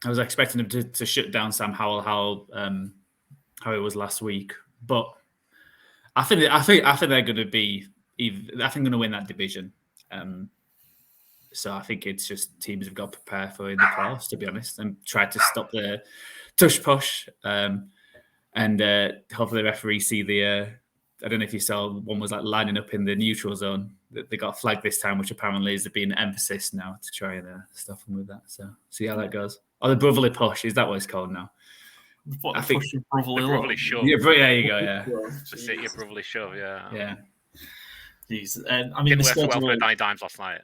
I was expecting them to shut down Sam Howell how it was last week. But I think they're going to be. I think they're going to win that division. So I think it's just teams have got to prepare for in the playoffs, to be honest, and try to stop the tush push. And hopefully the referee see the. I don't know if you saw one was like lining up in the neutral zone. They got flagged this time, which apparently is being emphasis now to try and stop them with that. So see how that goes. Or the brotherly push, is that what it's called now? I think brotherly shove. Yeah, there you go. Yeah, your brotherly shove. Yeah. Yeah. Jeez. I mean, didn't work so well for Danny Dimes last night.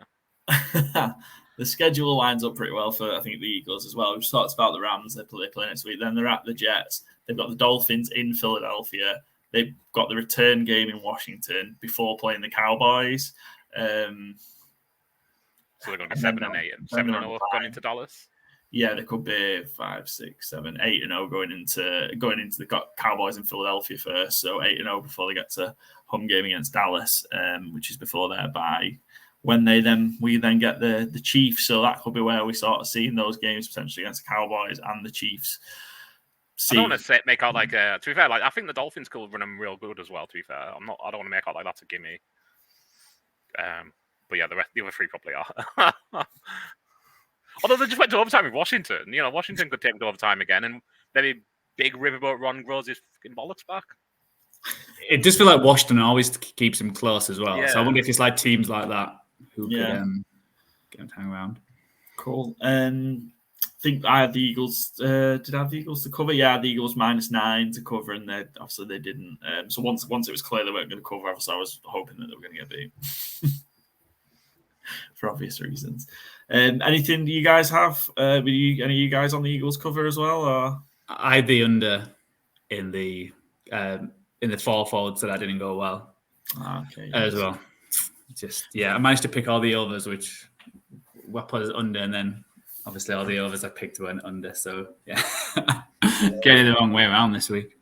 The schedule lines up pretty well for, I think, the Eagles as well. We've talked about the Rams. They play next week. Then they're at the Jets. They've got the Dolphins in Philadelphia. They've got the return game in Washington before playing the Cowboys. So they're going to be 7-8, 7-0 going into Dallas. Yeah, they could be 5, 6, 7, 8-0 going into the Cowboys in Philadelphia first. So 8-0 before they get to home game against Dallas, which is before their bye. When we then get the Chiefs, so that could be where we sort of seeing those games potentially against the Cowboys and the Chiefs. I don't want to make out like to be fair, like I think the Dolphins could run them real good as well. To be fair, I don't want to make out like that's a gimme. But yeah, the other 3 probably are. Although they just went to overtime with Washington. You know, Washington could take them to overtime again, and maybe big Riverboat Ron grows his fucking bollocks back. It does feel like Washington always keeps them close as well. Yeah. So I wonder if it's like teams like that who could get them to hang around. Cool. I think I had the Eagles. Did I have the Eagles to cover? Yeah, the Eagles -9 to cover, and obviously they didn't. So once it was clear they weren't going to cover, obviously I was hoping that they were going to get beat for obvious reasons. Anything you guys have? Any of you guys on the Eagles cover as well? Or? I had the under in the FourFold, so that didn't go well. Okay. As well. I managed to pick all the overs, which were put as under, and then obviously all the overs I picked went under. So yeah, getting the wrong way around this week.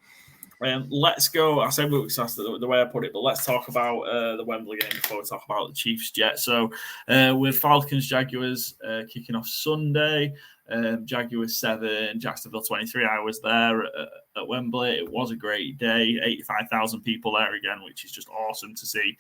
Let's go. I said that's the way I put it, but let's talk about the Wembley game before we talk about the Chiefs Jets. So with Falcons Jaguars kicking off Sunday, Jaguars 7, Jacksonville 23. I was there at Wembley. It was a great day. 85,000 people there again, which is just awesome to see.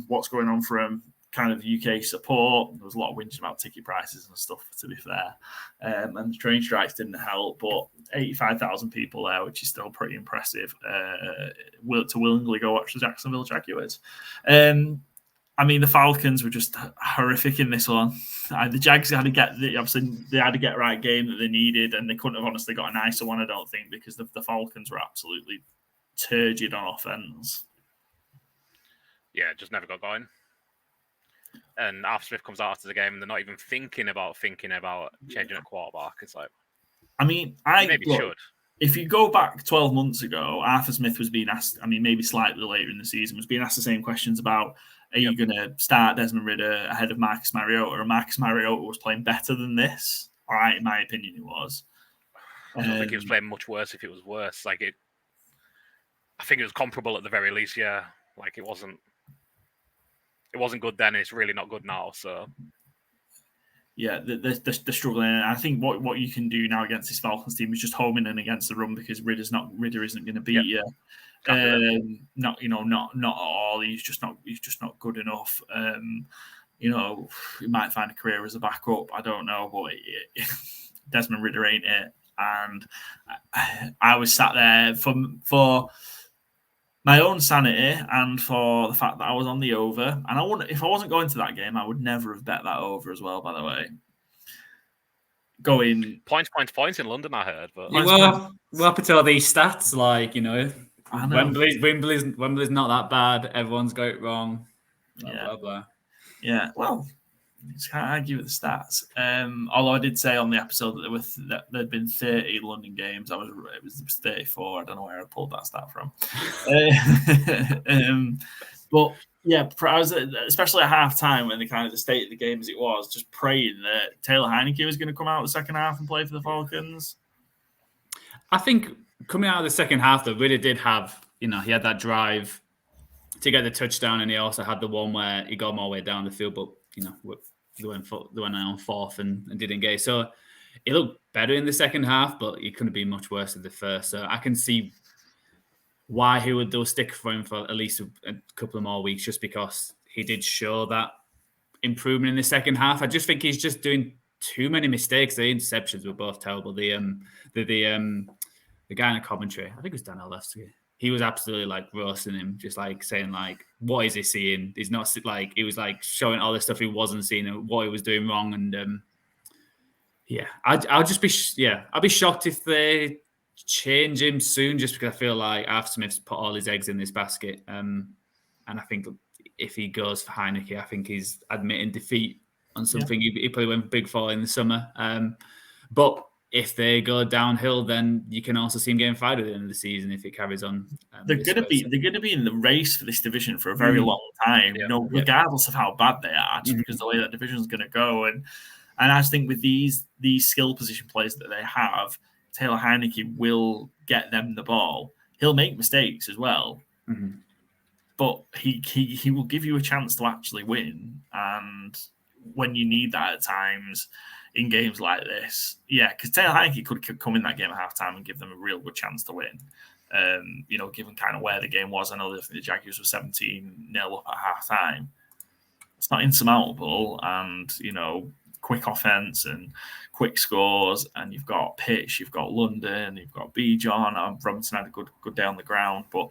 What's going on from kind of UK support. There was a lot of whinging about ticket prices and stuff, to be fair. And the train strikes didn't help, but 85,000 people there, which is still pretty impressive, to willingly go watch the Jacksonville Jaguars. I mean, the Falcons were just horrific in this one. The Jags had to get the right game that they needed, and they couldn't have honestly got a nicer one, I don't think, because the Falcons were absolutely turgid on offense. Yeah, just never got going. And Arthur Smith comes out after the game, and they're not even thinking about changing a quarterback. It's like, I mean, should. If you go back 12 months ago, Arthur Smith was being asked, I mean, maybe slightly later in the season, was being asked the same questions about, are you going to start Desmond Ridder ahead of Marcus Mariota? And Marcus Mariota was playing better than this. All right, in my opinion, it was. I don't think he was playing much worse if it was worse. I think it was comparable at the very least, yeah. Like, it wasn't good then, it's really not good now, so... Yeah, they're struggling. And I think what you can do now against this Falcons team is just home in and against the run, because Ridder isn't going to beat you. Not at all. He's just not good enough. He might find a career as a backup. I don't know, but Desmond Ridder ain't it. And I was sat there for my own sanity and for the fact that I was on the over. And if I wasn't going to that game, I would never have bet that over as well, by the way. Going points in London, I heard. But what happened to all these stats? Like, I know. Wembley's not that bad. Everyone's got it wrong. Blah, blah, blah. Yeah, well, just can't argue with the stats. Although I did say on the episode that there'd been 30 London games. It was 34. I don't know where I pulled that stat from. But yeah, I was, especially at halftime when they kind of the state of the game as it was, just praying that Taylor Heineke was going to come out the second half and play for the Falcons. I think coming out of the second half, though, really did have, he had that drive to get the touchdown, and he also had the one where he got him all the way down the field, but they went on fourth and didn't engage. So it looked better in the second half, but it couldn't be much worse than the first. So I can see why he would stick for him for at least a couple of more weeks, just because he did show that improvement in the second half. I just think he's just doing too many mistakes. The interceptions were both terrible. The guy in the commentary, I think it was Dan Orlovsky, he was absolutely like roasting him, just like saying like, what is he seeing? He's not like, he was like showing all the stuff he wasn't seeing and what he was doing wrong. And I'll be shocked if they change him soon, just because I feel like Arthur Smith's put all his eggs in this basket. And I think if he goes for Heineke, I think he's admitting defeat on something he probably went big for in the summer. But if they go downhill, then you can also see him getting fired at the end of the season if it carries on. They're going to be in the race for this division for a very long time, regardless of how bad they are, just because the way that division is going to go. And I just think with these skill position players that they have, Taylor Heineke will get them the ball. He'll make mistakes as well, but he will give you a chance to actually win. And when you need that at times in games like this, because Taylor Heineke could come in that game at halftime and give them a real good chance to win. Given kind of where the game was, I know the Jaguars were 17-0 up at halftime. It's not insurmountable, and quick offense and quick scores, and you've got Pitch, you've got London, you've got B. John. Robinson had a good day on the ground, but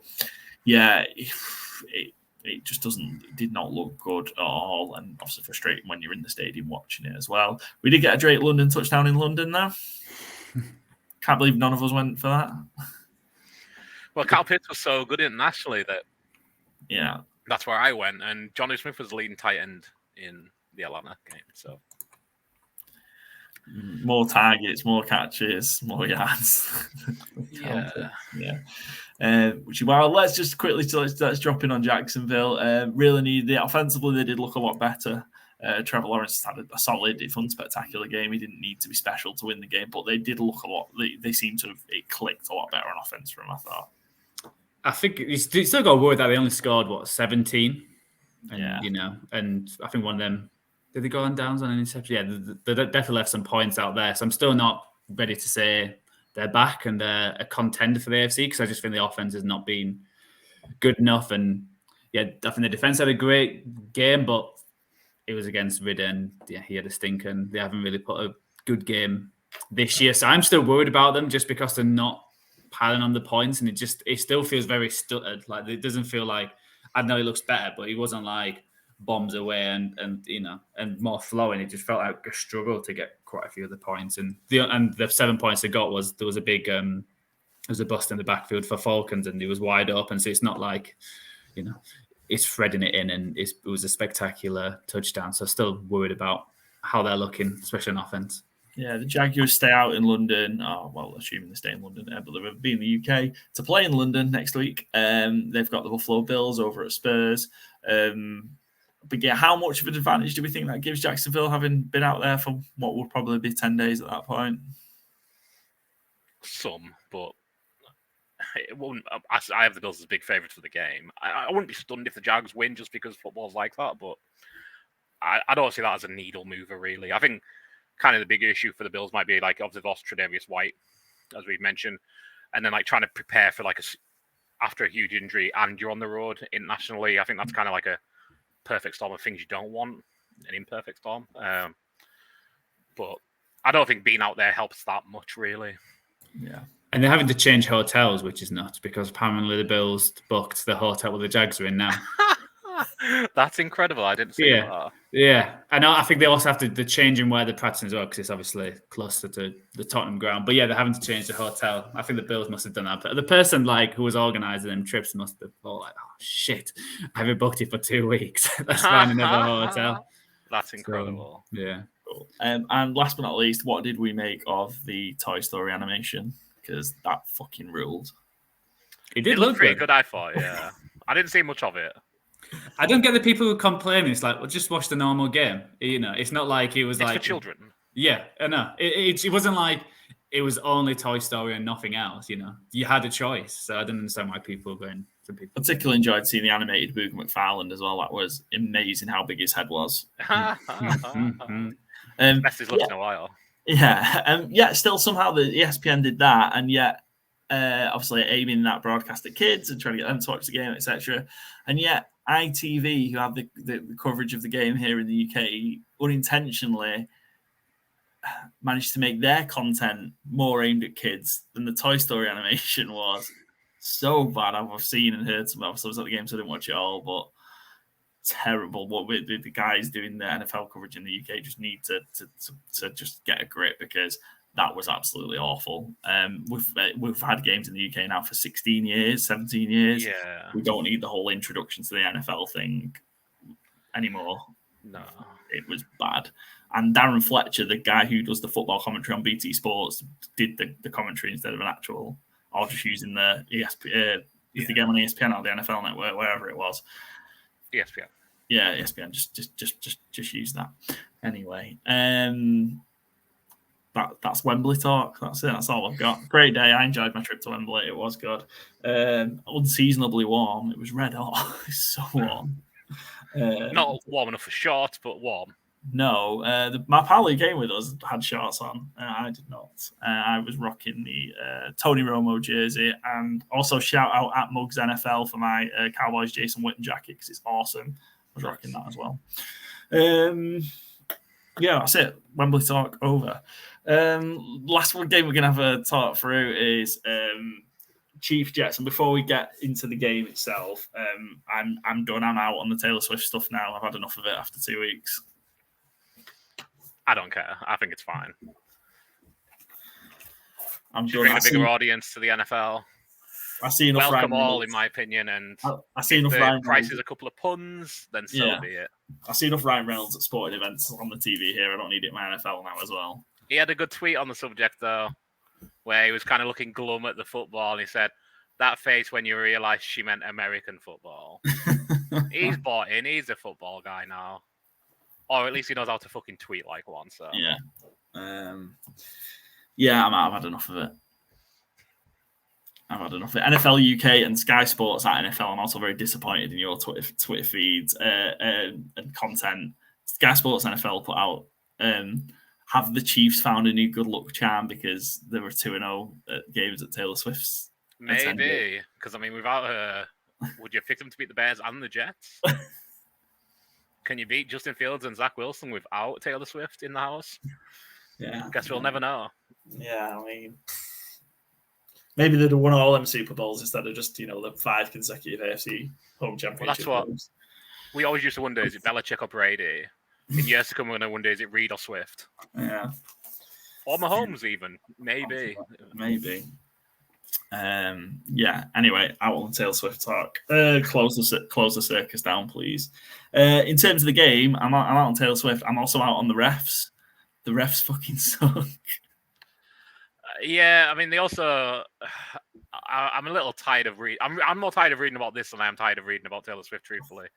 it just did not look good at all, and obviously frustrating when you're in the stadium watching it as well. We did get a Drake London touchdown in London, though. Can't believe none of us went for that. Well, Kyle Pitts was so good internationally that that's where I went, and Johnny Smith was the leading tight end in the Atlanta game. So more targets, more catches, more yards. Let's just quickly let's drop in on Jacksonville. Really need offensively, they did look a lot better. Trevor Lawrence had a solid, if unspectacular game. He didn't need to be special to win the game, but they did look a lot. They seem to have clicked a lot better on offense for him, I thought. I think you still got worried that they only scored 17, and and I think one of them. Did they go on downs on an interception? Yeah, they definitely left some points out there. So I'm still not ready to say they're back and they're a contender for the AFC, because I just think the offense has not been good enough. And I think the defense had a great game, but it was against Ridden. He had a stinker, and they haven't really put a good game this year. So I'm still worried about them just because they're not piling on the points, and it still feels very stuttered. Like it doesn't feel like, I know he looks better, but he wasn't like bombs away and more flowing. It just felt like a struggle to get quite a few of the points. And the 7 points they got was there was a big there was a bust in the backfield for Falcons, and he was wide open. So it's not like it's threading it in, and it was a spectacular touchdown. So still worried about how they're looking, especially on offense. Yeah, the Jaguars stay out in London. Assuming they stay in London, but they'll be in the UK to play in London next week. They've got the Buffalo Bills over at Spurs. But how much of an advantage do we think that gives Jacksonville, having been out there for what would probably be 10 days at that point? Some, but it won't. I have the Bills as big favourites for the game. I wouldn't be stunned if the Jags win, just because football's like that, but I don't see that as a needle mover, really. I think kind of the bigger issue for the Bills might be like, obviously, they've lost Tre'Davious White, as we've mentioned, and then like trying to prepare for after a huge injury and you're on the road internationally. I think that's kind of like a perfect storm of things you don't want, an imperfect storm. But I don't think being out there helps that much, really. Yeah. And they're having to change hotels, which is nuts, because apparently the Bills booked the hotel where the Jags are in now. That's incredible. I didn't see that. Yeah. And I think they also have to change in where they're practicing as well, because it's obviously closer to the Tottenham ground. But they're having to change the hotel. I think the Bills must have done that. But the person who was organising them trips must have thought oh shit, I haven't booked it for 2 weeks. Let's find another hotel. That's incredible. So, yeah. Cool. And last but not least, what did we make of the Toy Story animation? Because that fucking ruled. It did It look looked pretty good, I thought. Yeah, I didn't see much of it. I don't get the people who complain. It's like, well, just watch the normal game. It's not like it was It's like for children. Yeah, no, it wasn't like it was only Toy Story and nothing else. You had a choice. So I didn't understand why people were going. Some people particularly enjoyed seeing the animated Booger McFarland as well. That was amazing how big his head was. Best he's looked in a while. Yeah, still somehow the ESPN did that, and yet obviously aiming that broadcast at kids and trying to get them to watch the game, etc. And yet ITV, who have the coverage of the game here in the UK, unintentionally managed to make their content more aimed at kids than the Toy Story animation was. So bad. I've seen and heard some. Obviously, I was at the game, so I didn't watch it all, but terrible. What the guys doing the NFL coverage in the UK just need to just get a grip, because that was absolutely awful. We've had games in the UK now for 16 years, 17 years. Yeah. We don't need the whole introduction to the NFL thing anymore. No. It was bad. And Darren Fletcher, the guy who does the football commentary on BT Sports, did the commentary instead of an actual, or just using the ESPN, the game on ESPN or the NFL Network, wherever it was. ESPN. Yeah, ESPN. Just use that. Anyway, that's Wembley talk. That's it. That's all I've got. Great day. I enjoyed my trip to Wembley. It was good. Unseasonably warm. It was red hot. It's so warm. Not warm enough for shorts, but warm. No, my pal who came with us had shorts on. I did not. I was rocking the Tony Romo jersey, and also shout out at Mugs NFL for my Cowboys Jason Witten jacket, because it's awesome. I was rocking that as well. Yeah, that's it. Wembley talk over. Last one game we're gonna have a talk through is Chiefs Jets, and before we get into the game itself, I'm done. I'm out on the Taylor Swift stuff now. I've had enough of it after 2 weeks. I don't care. I think it's fine. I'm Should bring a bigger audience to the NFL. I see enough. Welcome all, in my opinion. And I see enough. The price is a couple of puns, then so be it. I see enough Ryan Reynolds at sporting events on the TV here. I don't need it in my NFL now as well. He had a good tweet on the subject though, where he was kind of looking glum at the football. And he said, "That face when you realise she meant American football." He's bought in. He's a football guy now. Or at least he knows how to fucking tweet like one. So yeah, I've had enough of it. I've had enough of it. NFL UK and Sky Sports at NFL. I'm also very disappointed in your Twitter feeds and content. Sky Sports NFL put out have the Chiefs found a new good luck charm because there were 2-0 games at Taylor Swift's. Maybe because without her, would you pick them to beat the Bears and the Jets? Can you beat Justin Fields and Zach Wilson without Taylor Swift in the house? Yeah. Guess we'll never know. Yeah, maybe they'd have won all them Super Bowls instead of just, the 5 consecutive AFC home championship. Well, that's what we always used to wonder, is it Belichick or Brady? In years to come, we're going to wonder, is it Reed or Swift? Yeah. Or Mahomes even. Maybe. Yeah. Anyway, out on Taylor Swift talk. Close the circus down, please. In terms of the game, I'm out on Taylor Swift. I'm also out on the refs. The refs fucking suck. Yeah, they also. I'm a little tired of reading. I'm more tired of reading about this than I am tired of reading about Taylor Swift. Truthfully,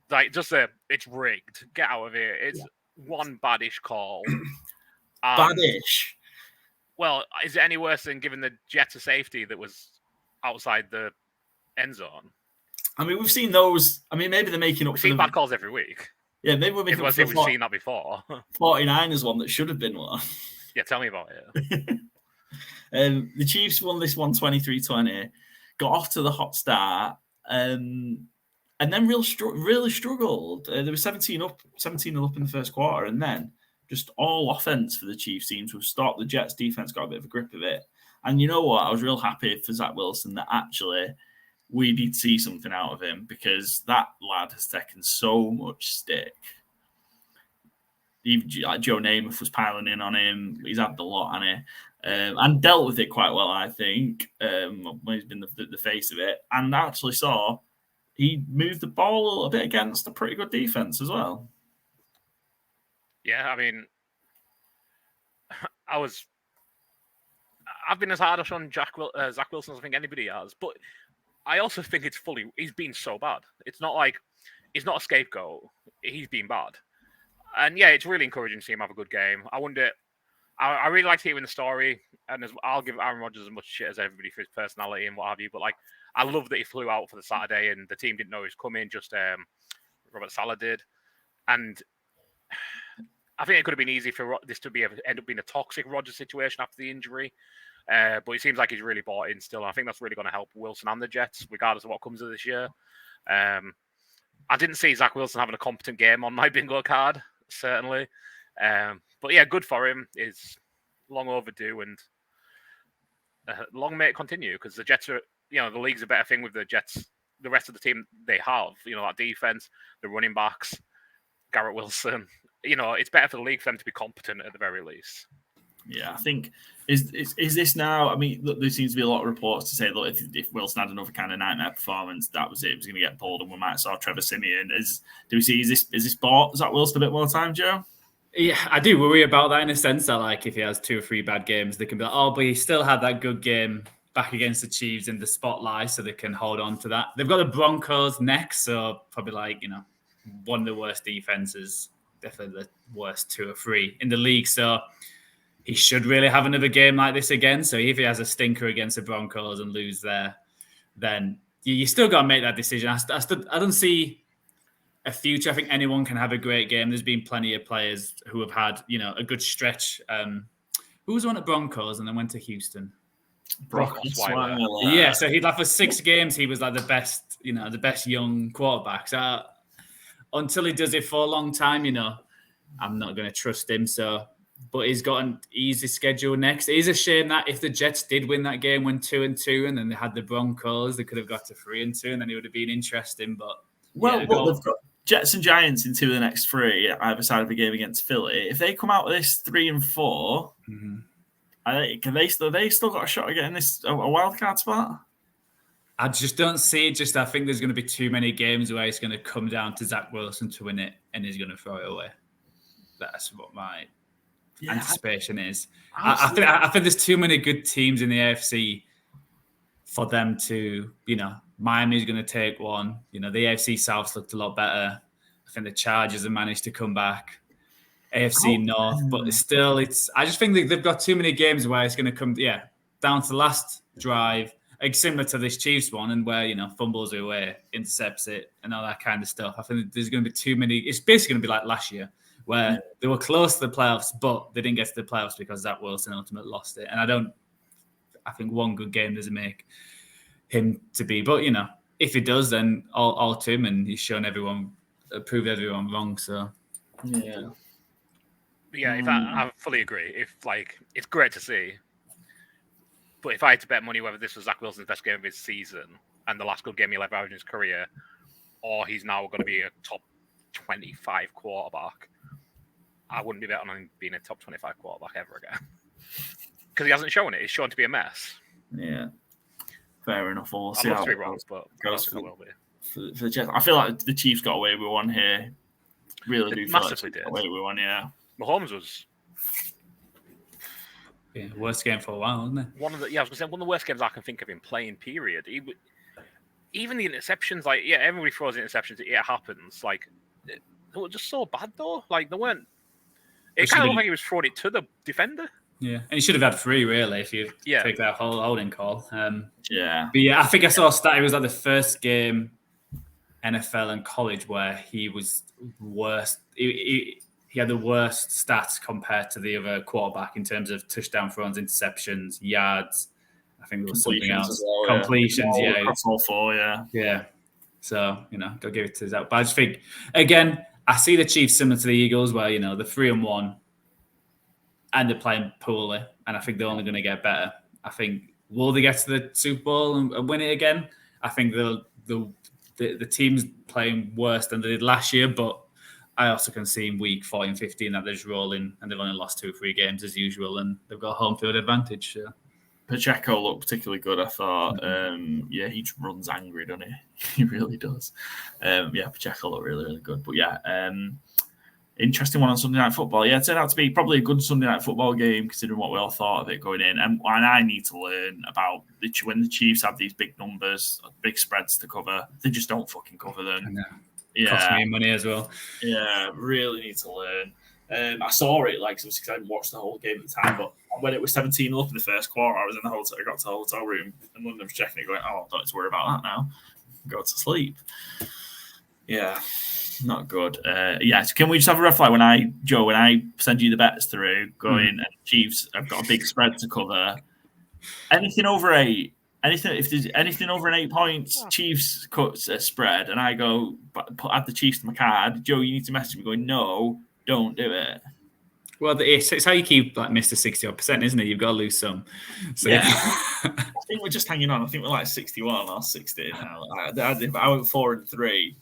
it's rigged. Get out of here. It's one baddish call. Baddish. Well, is it any worse than giving the Jets a safety that was outside the end zone? We've seen those. Maybe they're making up. We've seen bad calls every week. Yeah, maybe we're making up. We've seen that before. 49ers one that should have been one. Yeah, tell me about it. The Chiefs won this one 23-20, got off to the hot start, and then really struggled. They were 17 up in the first quarter, and then just all offense for the Chiefs seemed to have stopped. The Jets defense got a bit of a grip of it. And you know what? I was real happy for Zach Wilson that actually we did see something out of him, because that lad has taken so much stick. Even Joe Namath was piling in on him. He's had a lot on it. And dealt with it quite well, I think, when he's been the face of it. And actually saw he moved the ball a little bit against a pretty good defense as well. Yeah, I mean, I've been as hard on Zach Wilson as I think anybody has, but I also think he's been so bad. It's not like he's not a scapegoat. He's been bad. And yeah, it's really encouraging to see him have a good game. I really liked hearing the story, and I'll give Aaron Rodgers as much shit as everybody for his personality and what have you, but like, I love that he flew out for the Saturday and the team didn't know he was coming, just Robert Saleh did. And I think it could have been easy for this to end up being a toxic Rodgers situation after the injury. But it seems like he's really bought in still. I think that's really going to help Wilson and the Jets, regardless of what comes of this year. I didn't see Zach Wilson having a competent game on my bingo card, certainly. But yeah, good for him. Is long overdue, and long may it continue, because the Jets are, the league's a better thing with the Jets. The rest of the team they have, that defense, the running backs, Garrett Wilson. It's better for the league for them to be competent at the very least. Yeah, I think is this now? I mean, look, there seems to be a lot of reports to say that if Wilson had another kind of nightmare performance, that was it. He was going to get pulled, and we might saw Trevor Siemian. Is this bought Zach Wilson a bit more time, Joe? Yeah, I do worry about that in a sense that, like, if he has 2 or 3 bad games, they can be like, oh, but he still had that good game back against the Chiefs in the spotlight, so they can hold on to that. They've got the Broncos next, so probably one of the worst defenses, definitely the worst 2 or 3 in the league. So he should really have another game like this again. So if he has a stinker against the Broncos and lose there, then you still got to make that decision. I don't see a future. I think anyone can have a great game. There's been plenty of players who have had, a good stretch. Who was one at Broncos and then went to Houston? Brock Osweiler. Yeah, so for 6 games, he was like the best young quarterback. So until he does it for a long time, I'm not going to trust him. So, but he's got an easy schedule next. It is a shame that if the Jets did win that game, went 2-2, and then they had the Broncos, they could have got to 3-2, and then it would have been interesting. But they've got Jets and Giants in 2 of the next 3, either side of the game against Philly. If they come out with this 3-4, can they still got a shot at getting this a wild card spot? I just don't see it. I think there's going to be too many games where it's going to come down to Zach Wilson to win it, and he's going to throw it away. That's what my anticipation is. I think there's too many good teams in the AFC for them to, Miami's going to take one. The AFC South looked a lot better. I think the Chargers have managed to come back. AFC North, but still, I just think they've got too many games where it's going to come, down to the last drive, like similar to this Chiefs one, and where, fumbles away, intercepts it, and all that kind of stuff. I think there's going to be too many. It's basically going to be like last year, where they were close to the playoffs, but they didn't get to the playoffs because Zach Wilson ultimately lost it. And I think one good game doesn't make him to be, but if he does, then all to him, and he's shown proved everyone wrong. So I fully agree. It's great to see, but if I had to bet money whether this was Zach Wilson's best game of his season and the last good game he'll ever have in his career, or he's now going to be a top 25 quarterback, I wouldn't be betting on him being a top 25 quarterback ever again, because he hasn't shown it. He's shown to be a mess. Yeah. Fair enough. I'd love to be wrong, but I will be. For the Jets, I feel like the Chiefs got away with one here. Really do feel like got away with one, yeah. Mahomes was worst game for a while, wasn't it? I was going to say one of the worst games I can think of in playing. Period. Even the interceptions, everybody throws interceptions. It happens. They were just so bad though. They weren't. It kind of looked like he was throwing it to the defender. Yeah, and he should have had 3 really if you take that whole holding call. But I think I saw a stat. It was the first game NFL and college where he was worst. He had the worst stats compared to the other quarterback in terms of touchdown throws, interceptions, yards. I think there was something else. Completions, across all 4, yeah. So go give it to Zach. But I just think again, I see the Chiefs similar to the Eagles, where they're 3-1. And they're playing poorly, and I think they're only going to get better. I think, will they get to the Super Bowl and win it again? I think the team's playing worse than they did last year, but I also can see in week 14 and 15 that they're just rolling, and they've only lost 2 or 3 games as usual, and they've got a home field advantage. So. Pacheco looked particularly good, I thought. He just runs angry, doesn't he? He really does. Pacheco looked really, really good. But interesting one on Sunday Night Football. Yeah, it turned out to be probably a good Sunday Night Football game considering what we all thought of it going in. And I need to learn about when the Chiefs have these big numbers, big spreads to cover, they just don't fucking cover them. Yeah, cost me money as well. Yeah, really need to learn. I saw it because I didn't watch the whole game at the time, but when it was 17 up in the first quarter, I was in the hotel. I got to the hotel room and London was checking it, going, "Oh, don't need to worry about that now. Go to sleep." Yeah, not good. So can we just have a rough when I send you the bets through, going and Chiefs, I've got a big spread to cover. Anything over 8. If there's anything over an 8 points, Chiefs cuts a spread, and I go add the Chiefs to my card. Joe, you need to message me going, "No, don't do it." Well, it's how you keep Mr. 60%, isn't it? You've got to lose some. So yeah. I think we're just hanging on. I think we're like 61 or 60 now. I went 4-3.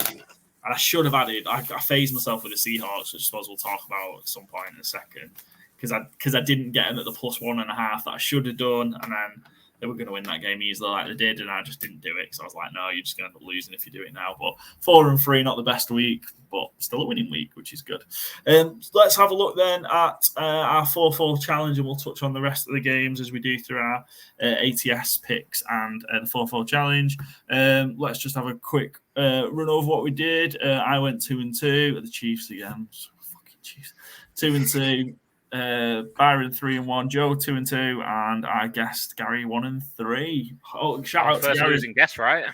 And I should have added. I phased myself with the Seahawks, which I suppose we'll talk about at some point in a second, because I didn't get them at the +1.5 that I should have done, and then they were going to win that game easily like they did, and I just didn't do it because I was like, no, you're just going to end up losing if you do it now. But 4-3, not the best week, but still a winning week, which is good. Let's have a look then at our FourFold challenge, and we'll touch on the rest of the games as we do through our ATS picks and the FourFold challenge. Let's just have a quick run over what we did. I went 2-2 at the Chiefs again. Fucking Chiefs. 2-2. Byron 3-1, Joe 2-2, and I guessed Gary 1-3. Oh, shout out to Gary. Losing guess, right?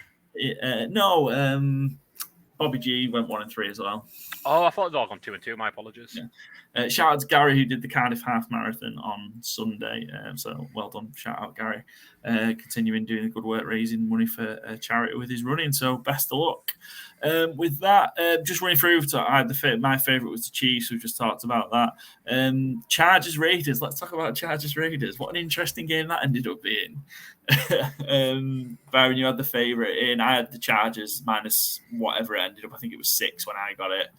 No, Bobby G went 1-3 as well. Oh, I thought it was all on 2-2. My apologies. Yeah. Shout out to Gary who did the Cardiff Half Marathon on Sunday. So well done. Shout out Gary. Continuing doing the good work, raising money for charity with his running. So best of luck. With that, just running through, my favourite was the Chiefs. We've just talked about that. Chargers Raiders. Let's talk about Chargers Raiders. What an interesting game that ended up being. Byron, you had the favourite in. I had the Chargers minus whatever it ended up. I think it was 6 when I got it.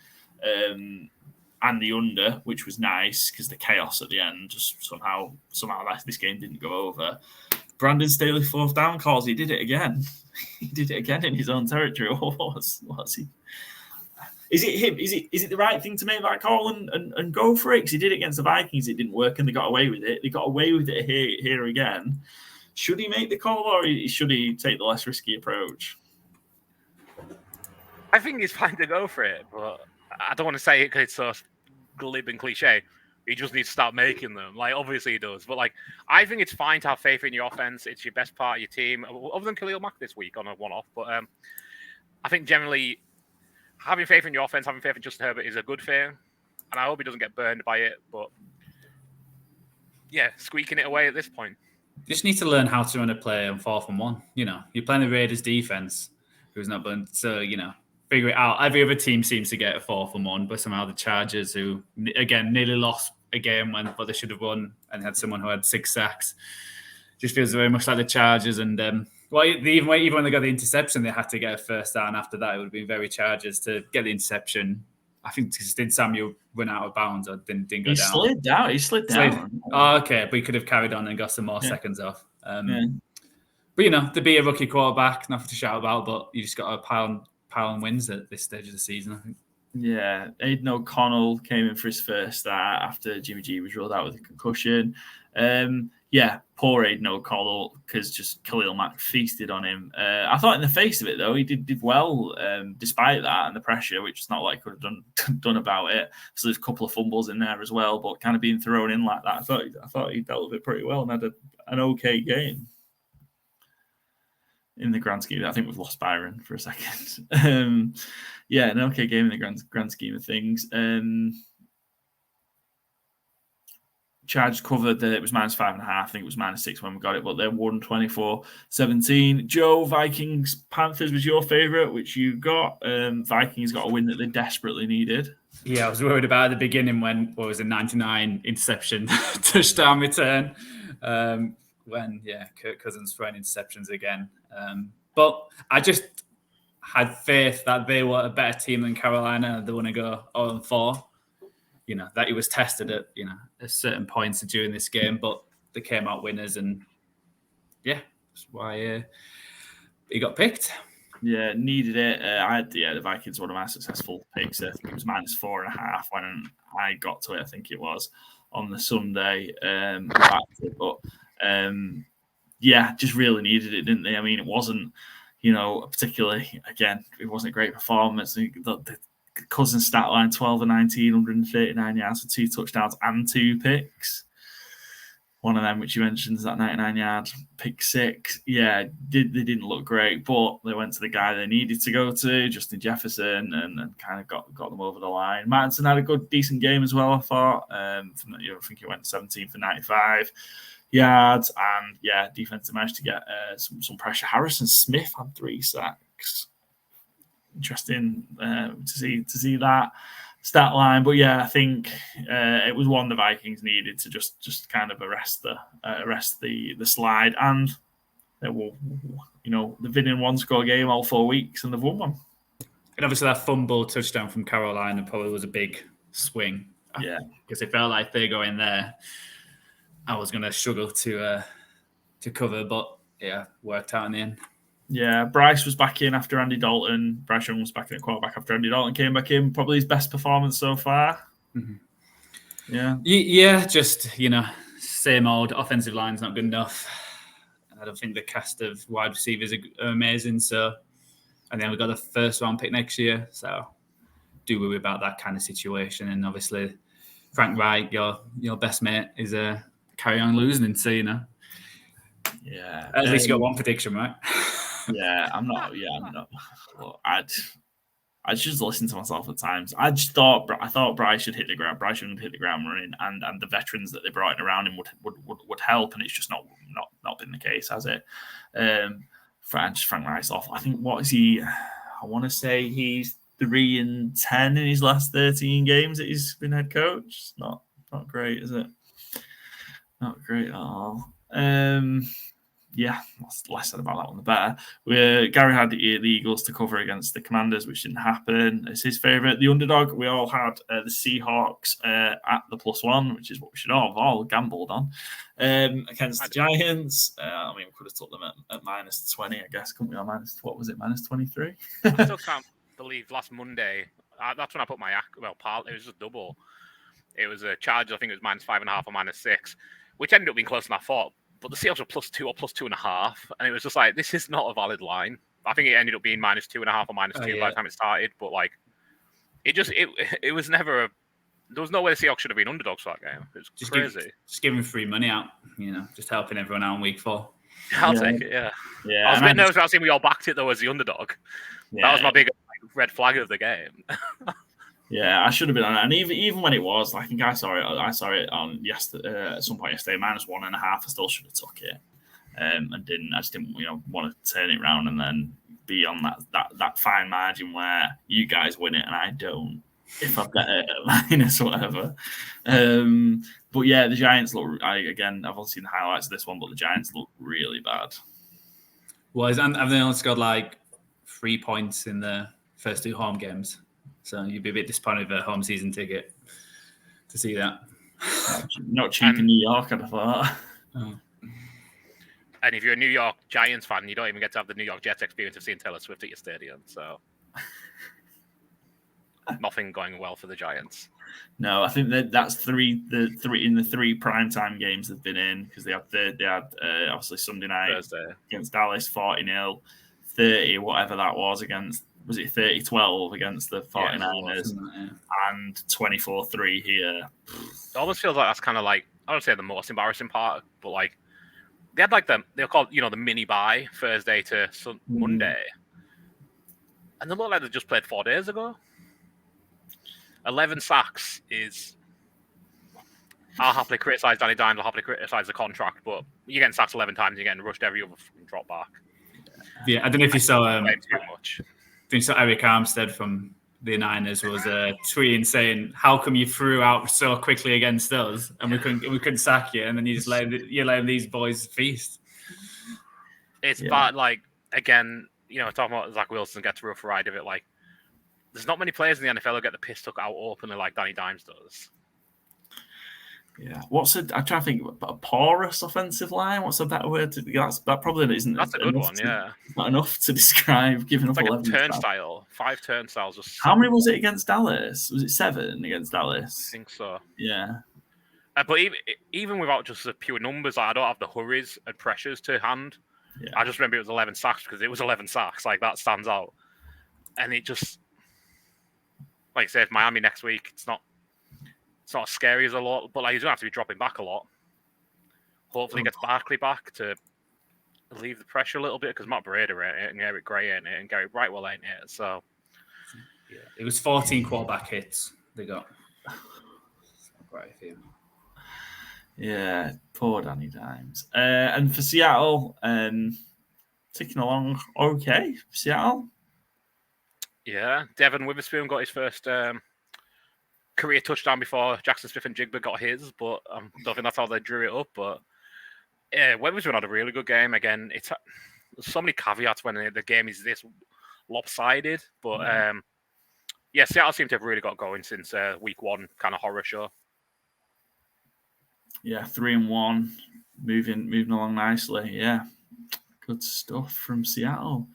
And the under, which was nice because the chaos at the end just somehow this game didn't go over. Brandon Staley 4th down calls. He did it again. He did it again in his own territory. What's he? Is it him? Is it the right thing to make that call and go for it? Because he did it against the Vikings. It didn't work and they got away with it. They got away with it here again. Should he make the call or should he take the less risky approach? I think it's fine to go for it, but I don't want to say it because it's so glib and cliche. He just needs to start making them. Obviously he does. But, I think it's fine to have faith in your offense. It's your best part of your team, other than Khalil Mack this week on a one-off. But I think generally having faith in your offense, having faith in Justin Herbert is a good thing. And I hope he doesn't get burned by it. But, yeah, squeaking it away at this point. You just need to learn how to run a play on 4th and 1. You're playing the Raiders defense, who's not burned. So, figure it out. Every other team seems to get a 4th and 1, but somehow the Chargers, who again nearly lost a game but they should have won, and had someone who had 6 sacks, just feels very much like the Chargers. And even when they got the interception, they had to get a first down. After that, it would have been very Chargers to get the interception. I think did Samuel run out of bounds or didn't go down? He slid down. Oh, okay, but he could have carried on and got some more seconds off. But to be a rookie quarterback, nothing to shout about, but you just got to pile on wins at this stage of the season, I think. Yeah, Aidan O'Connell came in for his first start after Jimmy G was ruled out with a concussion. Poor Aidan O'Connell because just Khalil Mack feasted on him. I thought in the face of it, though, he did well despite that and the pressure, which is not what he could have done about it. So there's a couple of fumbles in there as well, but kind of being thrown in like that, I thought he dealt with it pretty well and had an okay game. In the grand scheme, I think we've lost Byron for a second. An okay game in the grand scheme of things. Chargers covered that it was -5.5. I think it was -6 when we got it, but they're won 24-17. Joe, Vikings Panthers was your favourite, which you got. Vikings got a win that they desperately needed. Yeah, I was worried about at the beginning when what was a 99 interception touchdown return. When Kirk Cousins throwing interceptions again. But I just had faith that they were a better team than Carolina. They want to go 0-4. That he was tested at certain points during this game, but they came out winners, and that's why he got picked. Yeah, needed it. I had the Vikings, one of my successful picks. I think it was -4.5 when I got to it. I think it was on the Sunday. Yeah, just really needed it, didn't they? I mean, it wasn't, particularly, again, it wasn't a great performance. The Cousins stat line 12 and 19, 139 yards for 2 touchdowns and 2 picks. One of them, which you mentioned, is that 99-yard pick 6. Yeah, they didn't look great, but they went to the guy they needed to go to, Justin Jefferson, and kind of got them over the line. Mattinson had a decent game as well, I thought. I think he went 17 for 95 yards, and defense managed to get some pressure. Harrison Smith had 3 sacks. Interesting to see that stat line, but I think it was one the Vikings needed to just kind of arrest the slide, and they've been in 1-score game all 4 weeks, and they've won one. And obviously that fumble touchdown from Carolina probably was a big swing. Yeah, because it felt like if they go in there, I was going to struggle to cover, but worked out in the end. Yeah, Bryce was back in after Andy Dalton. Bryce Young was back in at quarterback after Andy Dalton came back in. Probably his best performance so far. Mm-hmm. Yeah, just, same old. Offensive line's not good enough. I don't think the cast of wide receivers are amazing. So, and then we've got the first round pick next year. So, do worry about that kind of situation. And obviously, Frank Wright, your best mate, is carry on losing. So, Yeah. At least you got one prediction, right? I'm not. Well, I just listen to myself at times. I thought Bryce should hit the ground. Bryce should hit the ground running, and the veterans that they brought in around him would help. And it's just not been the case, has it? Frank Wright's off. I think what is he? I want to say he's 3-10 in his last 13 games that he's been head coach. It's not great, is it? Not great at all. Less said about that one, the better. Gary had the Eagles to cover against the Commanders, which didn't happen. It's his favourite. The underdog, we all had the Seahawks at the +1, which is what we should all gambled on, against the Giants. We could have took them at -20, I guess, couldn't we? Or -23? I still can't believe last Monday, that's when I put my it was just double. It was a charge, I think it was -5.5 or -6, which ended up being closer than I thought. But the Seahawks were +2 or +2.5, and it was just like, this is not a valid line. I think it ended up being -2.5 or -2 by the time it started. But it was never there was no way the Seahawks should have been underdogs for that game. It was just crazy. Just giving free money out, just helping everyone out in week 4. I'll take it. Yeah. I was a bit nervous about seeing we all backed it though as the underdog. That was my big red flag of the game. Yeah, I should have been on it. And even when it was, I think I saw it on yesterday, at some point yesterday, -1.5. I still should have took it, and didn't. I just didn't, want to turn it around and then be on that fine margin where you guys win it and I don't. If I've got it at minus whatever. But the Giants look. I've only seen the highlights of this one, but the Giants look really bad. Well, have they only scored 3 points in the first 2 home games? So you'd be a bit disappointed with a home season ticket to see that. Not cheap in New York, I'd have thought. Oh. And if you're a New York Giants fan, you don't even get to have the New York Jets experience of seeing Taylor Swift at your stadium. So nothing going well for the Giants. No, I think that's three in the 3 primetime games they've been in, because they had obviously Sunday night Thursday against Dallas 40-0, 30 whatever that was against. Was it 30-12 against the 49ers, and 24-3 here? It almost feels like that's kind of I don't say the most embarrassing part, but they had they were called the mini bye Thursday to Monday, and they look like they just played 4 days ago. 11 sacks is. I'll happily criticize Danny Dimes. I'll happily criticize the contract, but you're getting sacked 11 times. You're getting rushed every other drop back. Yeah, I don't know if you saw too much. I think so. Eric Armstead from the Niners was tweeting saying, "How come you threw out so quickly against us and we couldn't sack you, and then you just let these boys feast?" It's bad. Again, talking about Zach Wilson gets a rough ride of it. There's not many players in the NFL who get the piss took out openly like Danny Dimes does. Yeah. I'm trying to think a porous offensive line. What's a better word? That probably isn't. That's a good one. Yeah. Not enough to describe giving up It's like 11. a turnstile. 5 turnstiles. Just How many was it against Dallas? Was it 7 against Dallas? I think so. Yeah. But even without just the pure numbers, I don't have the hurries and pressures to hand. Yeah. I just remember it was 11 sacks because it was 11 sacks. Like, that stands out. And it just, like I said, Miami next week, it's not as scary as a lot, but like he's going to have to be dropping back a lot. Hopefully he gets Barkley back to relieve the pressure a little bit because Matt Breida ain't it, and Eric Gray ain't it, and Gary Brightwell ain't it. So, yeah, it was 14 quarterback hits they got. Quite a few. Yeah, poor Danny Dimes. And for Seattle, ticking along okay. Seattle. Yeah, Devin Witherspoon got his first career touchdown before Jackson Smith and Jigba got his, but I don't think that's how they drew it up. But yeah, Witherspoon had a really good game. Again, there's so many caveats when the game is this lopsided. But yeah, Seattle seem to have really got going since week 1 kind of horror show. Yeah, 3-1, moving along nicely. Yeah, good stuff from Seattle.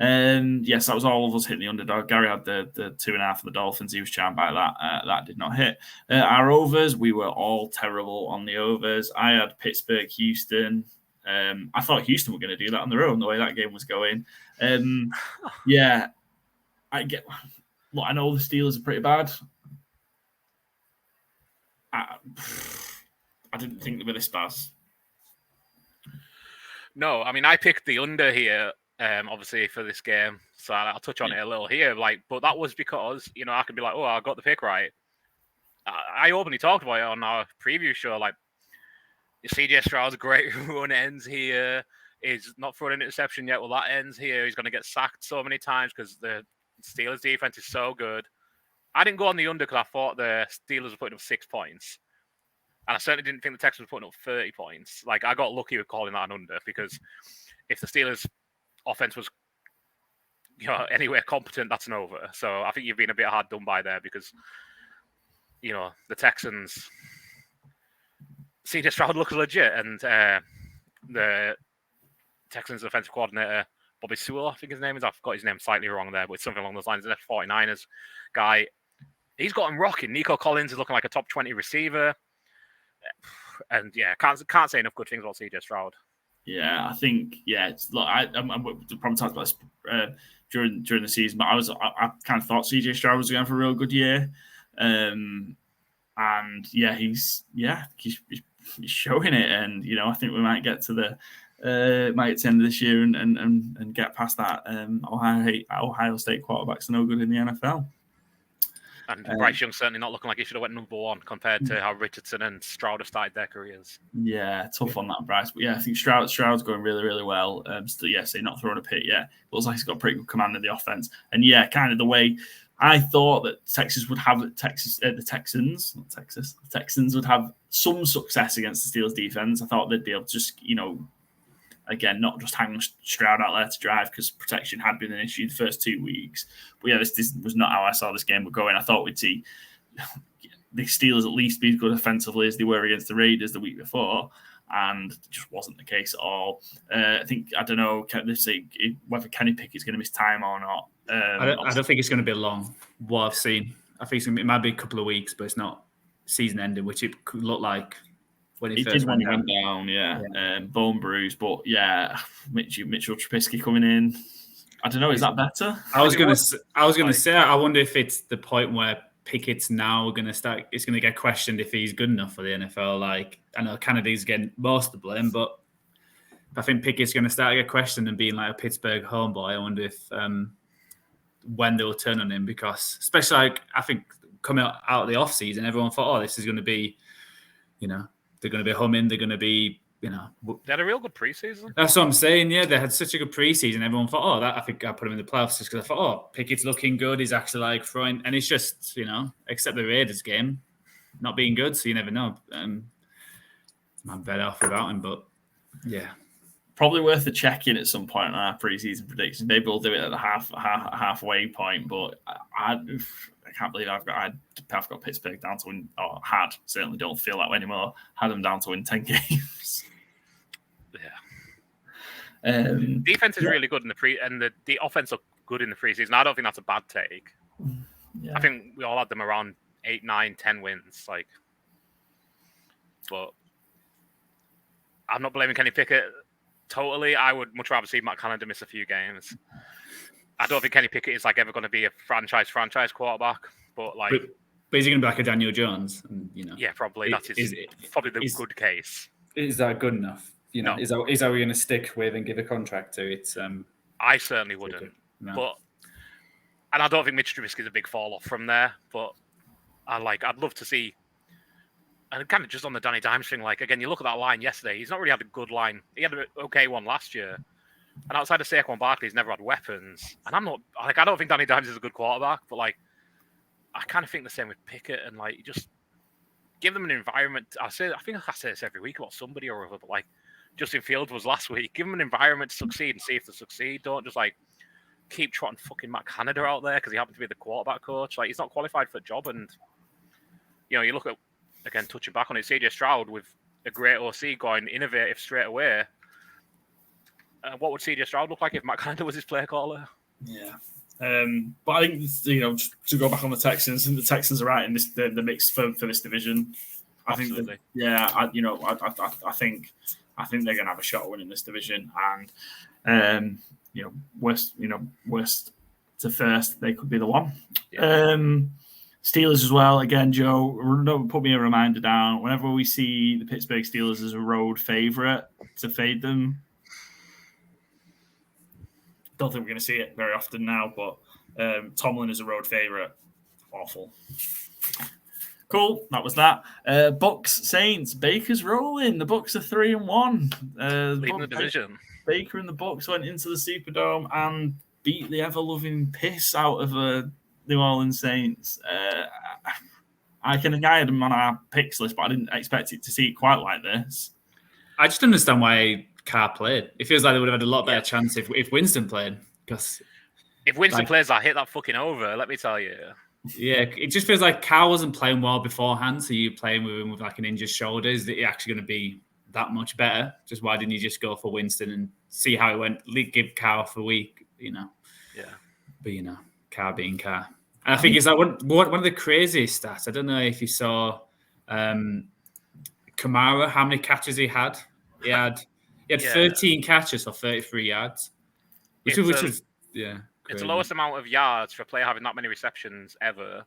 Yes, that was all of us hitting the underdog. Gary had the 2.5 for the Dolphins. He was charmed by that. That did not hit. Our overs, we were all terrible on the overs. I had Pittsburgh, Houston. I thought Houston were going to do that on their own, the way that game was going. Yeah, I know the Steelers are pretty bad. I didn't think they were this bad. No, I mean, I picked the under here, obviously, for this game. So I'll touch on it a little here. But that was because, I could be like, oh, I got the pick right. I openly talked about it on our preview show. Like, CJ Stroud's great run ends here. He's not throwing an interception yet. Well, that ends here. He's going to get sacked so many times because the Steelers' defense is so good. I didn't go on the under because I thought the Steelers were putting up 6 points. And I certainly didn't think the Texans were putting up 30 points. Like, I got lucky with calling that an under because if the Steelers' offense was anywhere competent, that's an over. So I think you've been a bit hard done by there because, the Texans, CJ Stroud looks legit. And the Texans' offensive coordinator, Bobby Sewell, I think his name is. I've got his name slightly wrong there, but it's something along those lines. The 49ers guy, he's got him rocking. Nico Collins is looking like a top 20 receiver. And yeah, can't say enough good things about CJ Stroud. Yeah, I think I'm probably talked about this during the season, but I kind of thought CJ Stroud was going for a real good year, and yeah, he's showing it, and I think we might get to the end of this year and get past that. Ohio State quarterbacks are no good in the NFL. And Bryce Young's certainly not looking like he should have went number 1 compared to how Richardson and Stroud have started their careers. Yeah, tough on that, Bryce. But yeah, I think Stroud's going really, really well. Still, so not throwing a pit yet. Looks like he's got pretty good command of the offense. And yeah, kind of the way I thought that Texas would have the Texans would have some success against the Steelers defense. I thought they'd be able to just, again, not just hang Stroud out there to drive because protection had been an issue the first 2 weeks. But yeah, this was not how I saw this game going. I thought we'd see the Steelers at least be as good offensively as they were against the Raiders the week before, and it just wasn't the case at all. I don't know whether Kenny Pickett's going to miss time or not. I don't think it's going to be long. What I've seen, I think it might be a couple of weeks, but it's not season ending, which it could look like. When he first went down, yeah. Bone bruise, but yeah, Mitchell Trubisky coming in. I don't know, is that better? I was gonna say, I wonder if it's the point where Pickett's now going to start. It's going to get questioned if he's good enough for the NFL. Like, I know Kennedy's getting most of the blame, but I think Pickett's going to start to get questioned and being like a Pittsburgh homeboy. I wonder if when they'll turn on him, because especially I think coming out of the off season, everyone thought, this is going to be, they're going to be humming. They're going to be, They had a real good preseason. That's what I'm saying. Yeah, they had such a good preseason. Everyone thought, I think I put him in the playoffs just because I thought, Pickett's looking good. He's actually throwing, and it's just, except the Raiders game, not being good. So you never know. I'm better off without him, but yeah. Probably worth a check-in at some point on our preseason predictions. Maybe we'll do it at the halfway point, but can't believe I've got Pittsburgh down to win, or certainly don't feel that way anymore. Had them down to win 10 games. Yeah. Defense is really good in and the offense looked good in the preseason. I don't think that's a bad take. Yeah. I think we all had them around 8, 9, 10 wins. But I'm not blaming Kenny Pickett totally. I would much rather see Matt Canada miss a few games. I don't think Kenny Pickett is ever going to be a franchise quarterback, but is he going to be like a Daniel Jones? And, yeah, probably that's probably the good case. Is that good enough? No. Is that we're going to stick with and give a contract to? It's I certainly wouldn't. No. And I don't think Mitch Trubisky is a big fall off from there. But I'd love to see. And kind of just on the Danny Dimes thing, again, you look at that line yesterday. He's not really had a good line. He had an okay one last year. And outside of Saquon Barkley, he's never had weapons. And I'm not I don't think Danny Dimes is a good quarterback, but I kind of think the same with Pickett. And you just give them an environment. I think I say this every week about somebody or other, but Justin Fields was last week. Give them an environment to succeed and see if they succeed. Don't just keep trotting fucking Matt Canada out there because he happened to be the quarterback coach. He's not qualified for a job. And you look at, again, touching back on it, CJ Stroud with a great OC going innovative straight away. What would CJ Stroud look like if Matt Canada was his play caller? Yeah. But I think, to go back on the Texans, and the Texans are right in the mix for this division. Absolutely. I think they're going to have a shot at winning this division. And, worst to first, they could be the one. Yeah. Steelers as well. Again, Joe, put me a reminder down. Whenever we see the Pittsburgh Steelers as a road favorite, to fade them. Don't think we're going to see it very often now, but Tomlin is a road favorite. Awful. Cool. That was that. Bucks Saints. Baker's rolling. The Bucks are 3-1. Leading the division. Baker and the Bucks went into the Superdome and beat the ever-loving piss out of New Orleans Saints. I had them on our picks list, but I didn't expect it to see it quite like this. I just understand why Carr played. It feels like they would have had a lot better chance if Winston played. Because if Winston plays, I hit that fucking over. Let me tell you. Yeah, it just feels like Carr wasn't playing well beforehand. So you playing with him with an injured shoulder. Is it actually going to be that much better? Just why didn't you just go for Winston and see how it went? Give Carr off a week, Yeah. But Carr being Carr. And I think it's one of the craziest stats. I don't know if you saw Kamara, how many catches he had. He had 13 catches for 33 yards. Which was crazy. It's the lowest amount of yards for a player having that many receptions ever.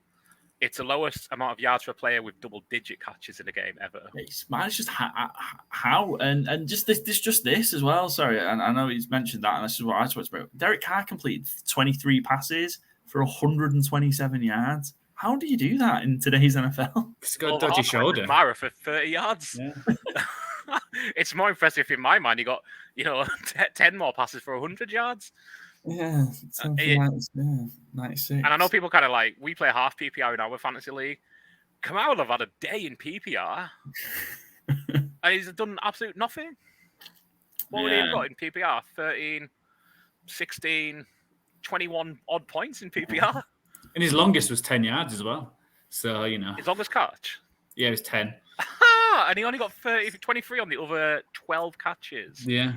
It's the lowest amount of yards for a player with double-digit catches in a game ever. It's just how and just this as well. Sorry, and I know he's mentioned that, and this is what I spoke about. Derek Carr completed 23 passes for 127 yards. How do you do that in today's NFL? He's got a dodgy shoulder. Kamara for 30 yards. Yeah. It's more impressive in my mind. He got 10 more passes for 100 yards. Yeah, 96. And I know people kind of we play half PPR in our fantasy league. Kamara will have had a day in PPR, and he's done absolute nothing. What would he have got in PPR? 13, 16, 21 odd points in PPR. And his longest was 10 yards as well. So, His longest catch? Yeah, it was 10. And he only got 23 on the other 12 catches. Yeah.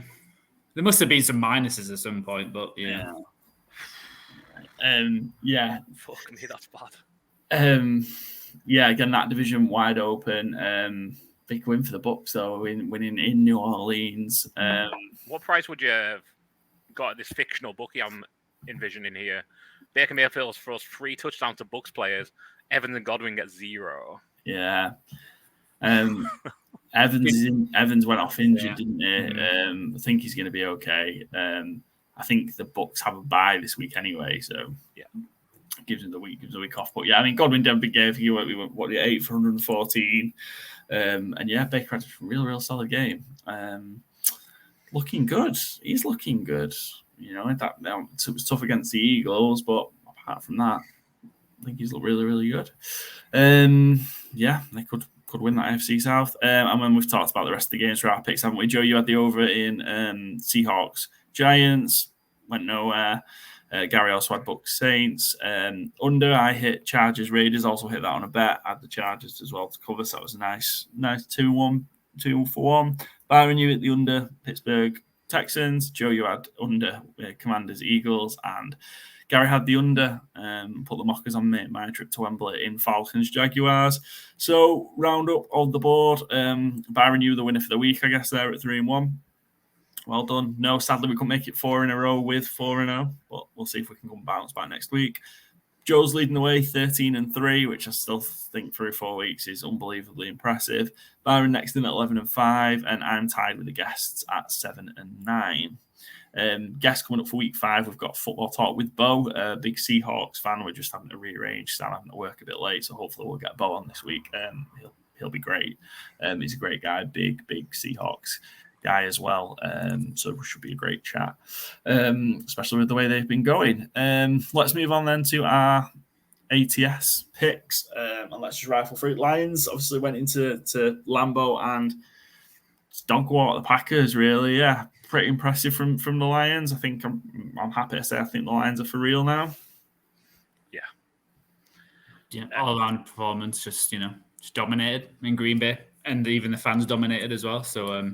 There must have been some minuses at some point, but yeah. Fuck me, that's bad. Again, that division wide open. Big win for the Bucks, though, winning in New Orleans. What price would you have got at this fictional bookie I'm envisioning here? Baker Mayfield throws 3 touchdowns to Bucks players. Evans and Godwin get 0. Yeah. Evans went off injured, didn't he? Mm-hmm. I think he's going to be okay. I think the Bucks have a bye this week anyway, so gives him the week off. But Godwin did a big game. We went 8 for 114, and Baker had a real solid game. Looking good. He's looking good. It was tough against the Eagles, but apart from that, I think he's looked really good. They could win that AFC South. And when we've talked about the rest of the games for our picks, haven't we, Joe? You had the over in Seahawks. Giants went nowhere. Gary also had Bucks Saints. Under, I hit Chargers Raiders, also hit that on a bet. I had the Chargers as well to cover, so that was a nice 2-1, 2-for-1. Byron, you hit the under, Pittsburgh Texans. Joe, you had under Commanders Eagles, and Gary had the under, put the mockers on my trip to Wembley in Falcons Jaguars. So round up on the board, Byron, you the winner for the week, I guess, there at 3-1. Well done. No, sadly we couldn't make it 4 in a row with 4-0, but we'll see if we can come bounce back next week. Joe's leading the way, 13-3, which I still think 3 or 4 weeks is unbelievably impressive. Byron next in at 11-5, and I'm tied with the guests at 7-9. Guests coming up for week 5, we've got football talk with Bo, big Seahawks fan. We're just having to rearrange, so I'm having to work a bit late, so hopefully we'll get Bo on this week. He'll be great. He's a great guy, big Seahawks guy as well. So it should be a great chat, especially with the way they've been going. Let's move on then to our ATS picks, and let's just rifle through. Lions obviously went into Lambeau and don't go out the Packers, really. Yeah, pretty impressive from the Lions. I think I'm happy to say I think the Lions are for real now. Yeah, all around performance, just dominated in Green Bay, and even the fans dominated as well. So,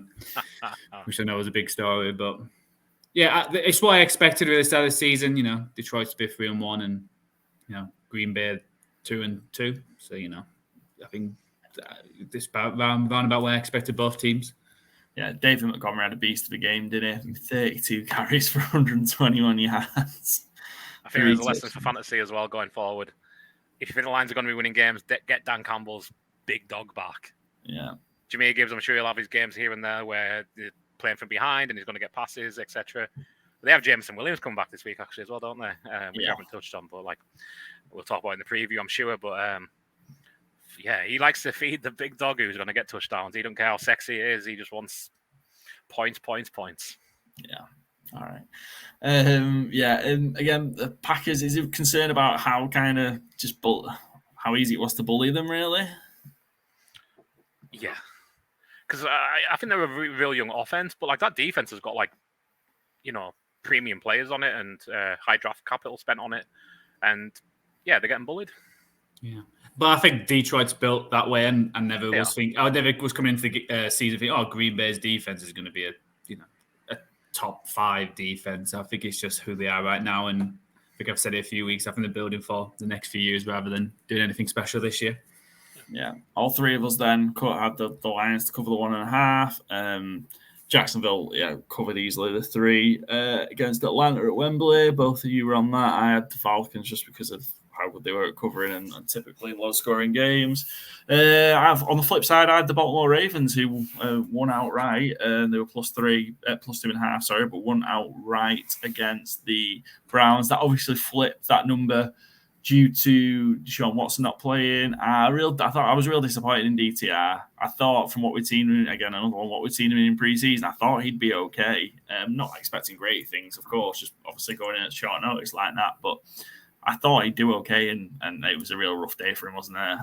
which I know was a big story, but yeah, it's what I expected at the start of the season. Detroit to be 3-1, and Green Bay 2-2. So I think this round about where I expected both teams. Yeah, David Montgomery had a beast of a game, didn't he? 32 carries for 121 yards. I think there's a lesson for fantasy as well going forward. If you think the Lions are going to be winning games, get Dan Campbell's big dog back. Yeah. Jameer Gibbs, I'm sure he'll have his games here and there where they're playing from behind and he's going to get passes, etc. They have Jameson Williams coming back this week, actually, as well, don't they? Which I haven't touched on, but we'll talk about in the preview, I'm sure. But yeah, he likes to feed the big dog who's going to get touchdowns. He don't care how sexy it is. He just wants points. Yeah. All right. Again, the Packers, is he concerned about how kind of how easy it was to bully them, really? Yeah. Because I think they're a real young offense, but that defense has got premium players on it and high draft capital spent on it. And yeah, they're getting bullied. Yeah. But I think Detroit's built that way, and I never was coming into the season thinking, Green Bay's defense is going to be a top 5 defense. I think it's just who they are right now, and I think I've said it a few weeks. I think they're building for the next few years rather than doing anything special this year. Yeah, all 3 of us then had the Lions to cover the 1.5. Jacksonville, covered easily the 3 against Atlanta at Wembley. Both of you were on that. I had the Falcons just because of how good they were at covering and typically low-scoring games. On the flip side, I had the Baltimore Ravens, who won outright. They were plus 2.5, but won outright against the Browns. That obviously flipped that number due to Deshaun Watson not playing. I thought I was real disappointed in DTR. I thought from what we'd seen, again, another one, what we'd seen him in preseason, I thought he'd be okay. Not expecting great things, of course, just obviously going in at short notice like that, but I thought he'd do okay, and it was a real rough day for him, wasn't it?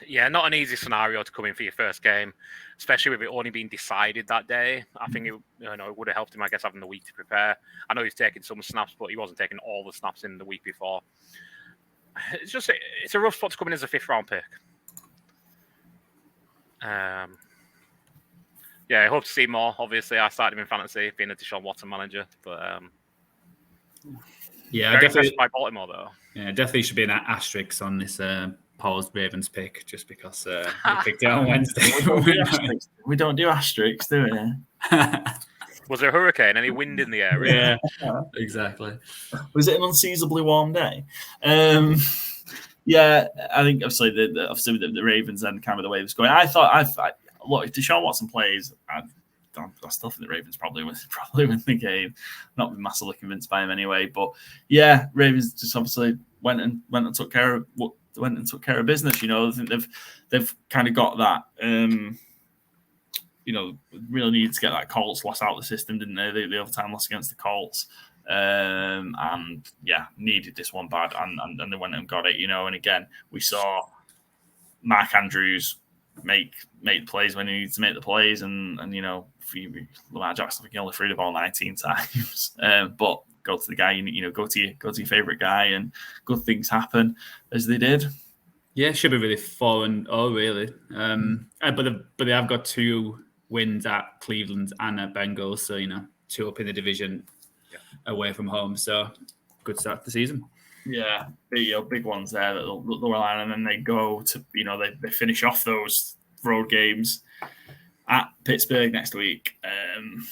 Yeah, not an easy scenario to come in for your first game, especially with it only being decided that day. I think it would have helped him, I guess, having the week to prepare. I know he's taking some snaps, but he wasn't taking all the snaps in the week before. It's a rough spot to come in as a 5th-round pick. I hope to see more. Obviously, I started him in fantasy, being a Deshaun Watson manager, but definitely by Baltimore though. Yeah, definitely should be an asterisk on this paused Ravens pick, just because we picked it on Wednesday. We don't do asterisks, do we? Was there a hurricane? Any wind in the area? Yeah, exactly. Was it an unseasonably warm day? Yeah, I think obviously the Ravens and kind of the way it was going. I look, if Deshaun Watson plays, I still think the Ravens probably win the game. Not been massively convinced by him anyway, but yeah, Ravens just obviously went and took care of business. I think they've kind of got that. Really needed to get that Colts loss out of the system, didn't they? The overtime loss against the Colts, and needed this one bad, and they went and got it. And again, we saw Mark Andrews make plays when he needs to make the plays, and Lamar Jackson, I think he only threw the ball 19 times, but go to the guy, go to your favorite guy, and good things happen as they did. Yeah, should be really 4-0 really. But they have got 2 wins at Cleveland and at Bengals, so 2 up in the division away from home. So good start to the season. Yeah, big ones there that they'll rely on, and then they go to they finish off those road games at Pittsburgh next week. And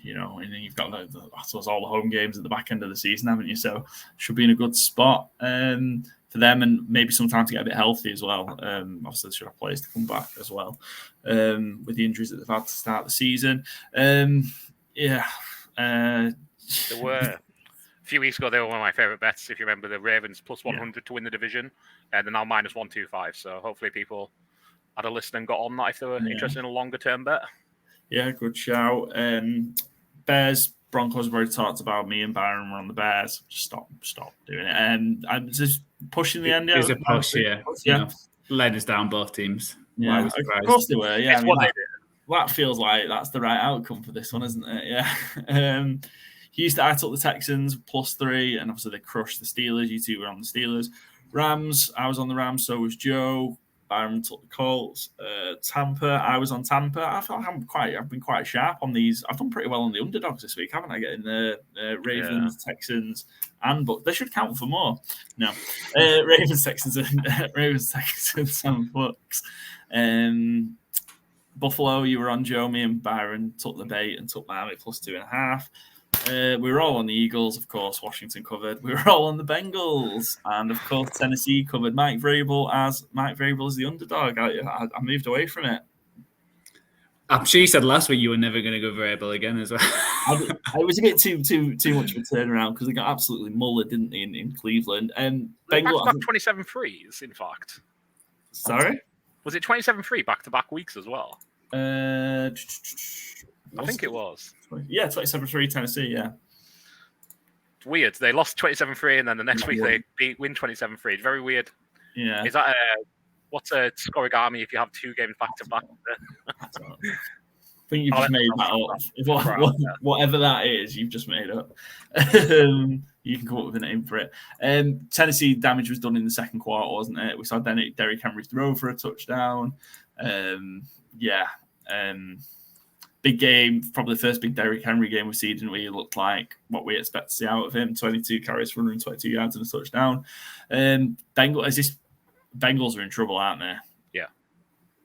then you've got I suppose all the home games at the back end of the season, haven't you? So should be in a good spot for them, and maybe some time to get a bit healthy as well. Obviously, they should have players to come back as well with the injuries that they've had to start the season. There were. A few weeks ago, they were one of my favourite bets. If you remember, the Ravens plus 100 to win the division, and they're now minus 125. So hopefully, people had a listen and got on that if they were interested in a longer term bet. Yeah, good shout. Bears, Broncos, have already talked about. Me and Byron were on the Bears. Just stop doing it. I'm just pushing the end. It's a push, yeah. Led us down both teams. Yeah, of course they were. Yeah, that feels like that's the right outcome for this one, isn't it? Yeah. I took the Texans +3, and obviously they crushed the Steelers. You two were on the Steelers. Rams, I was on the Rams, so was Joe. Byron took the Colts. Tampa, I was on Tampa. I feel like I've been quite sharp on these. I've done pretty well on the underdogs this week, haven't I? Getting the Ravens, Texans, but they should count for more. No, Ravens, Texans, and Bucks. Buffalo, you were on Joe. Me and Byron took the bait and took Miami +2.5. We were all on the Eagles, of course. Washington covered. We were all on the Bengals, and of course Tennessee covered. Mike Vrabel as the underdog. I moved away from it. I'm sure you said last week you were never going to go Vrabel again as well. I was a bit too much of a turnaround because they got absolutely mullered, didn't they, in Cleveland? And Bengals 27-3s, in fact. Sorry, was it 27-3 back-to-back weeks as well? I think it was. Yeah, 27-3 Tennessee, yeah. It's weird. They lost 27-3, and then the next week they win 27-3. Very weird. Yeah. Is that what's a scorigami if you have 2 games back-to-back? I think you've just made that up. Whatever that is, you've just made up. You can come up with a name for it. Tennessee damage was done in the second quarter, wasn't it? We saw Derrick Henry throw for a touchdown. Big game, probably the first big Derrick Henry game we've seen, didn't we? It looked like what we expect to see out of him. 22 carries for 122 yards and a touchdown. Bengals are in trouble, aren't they? Yeah.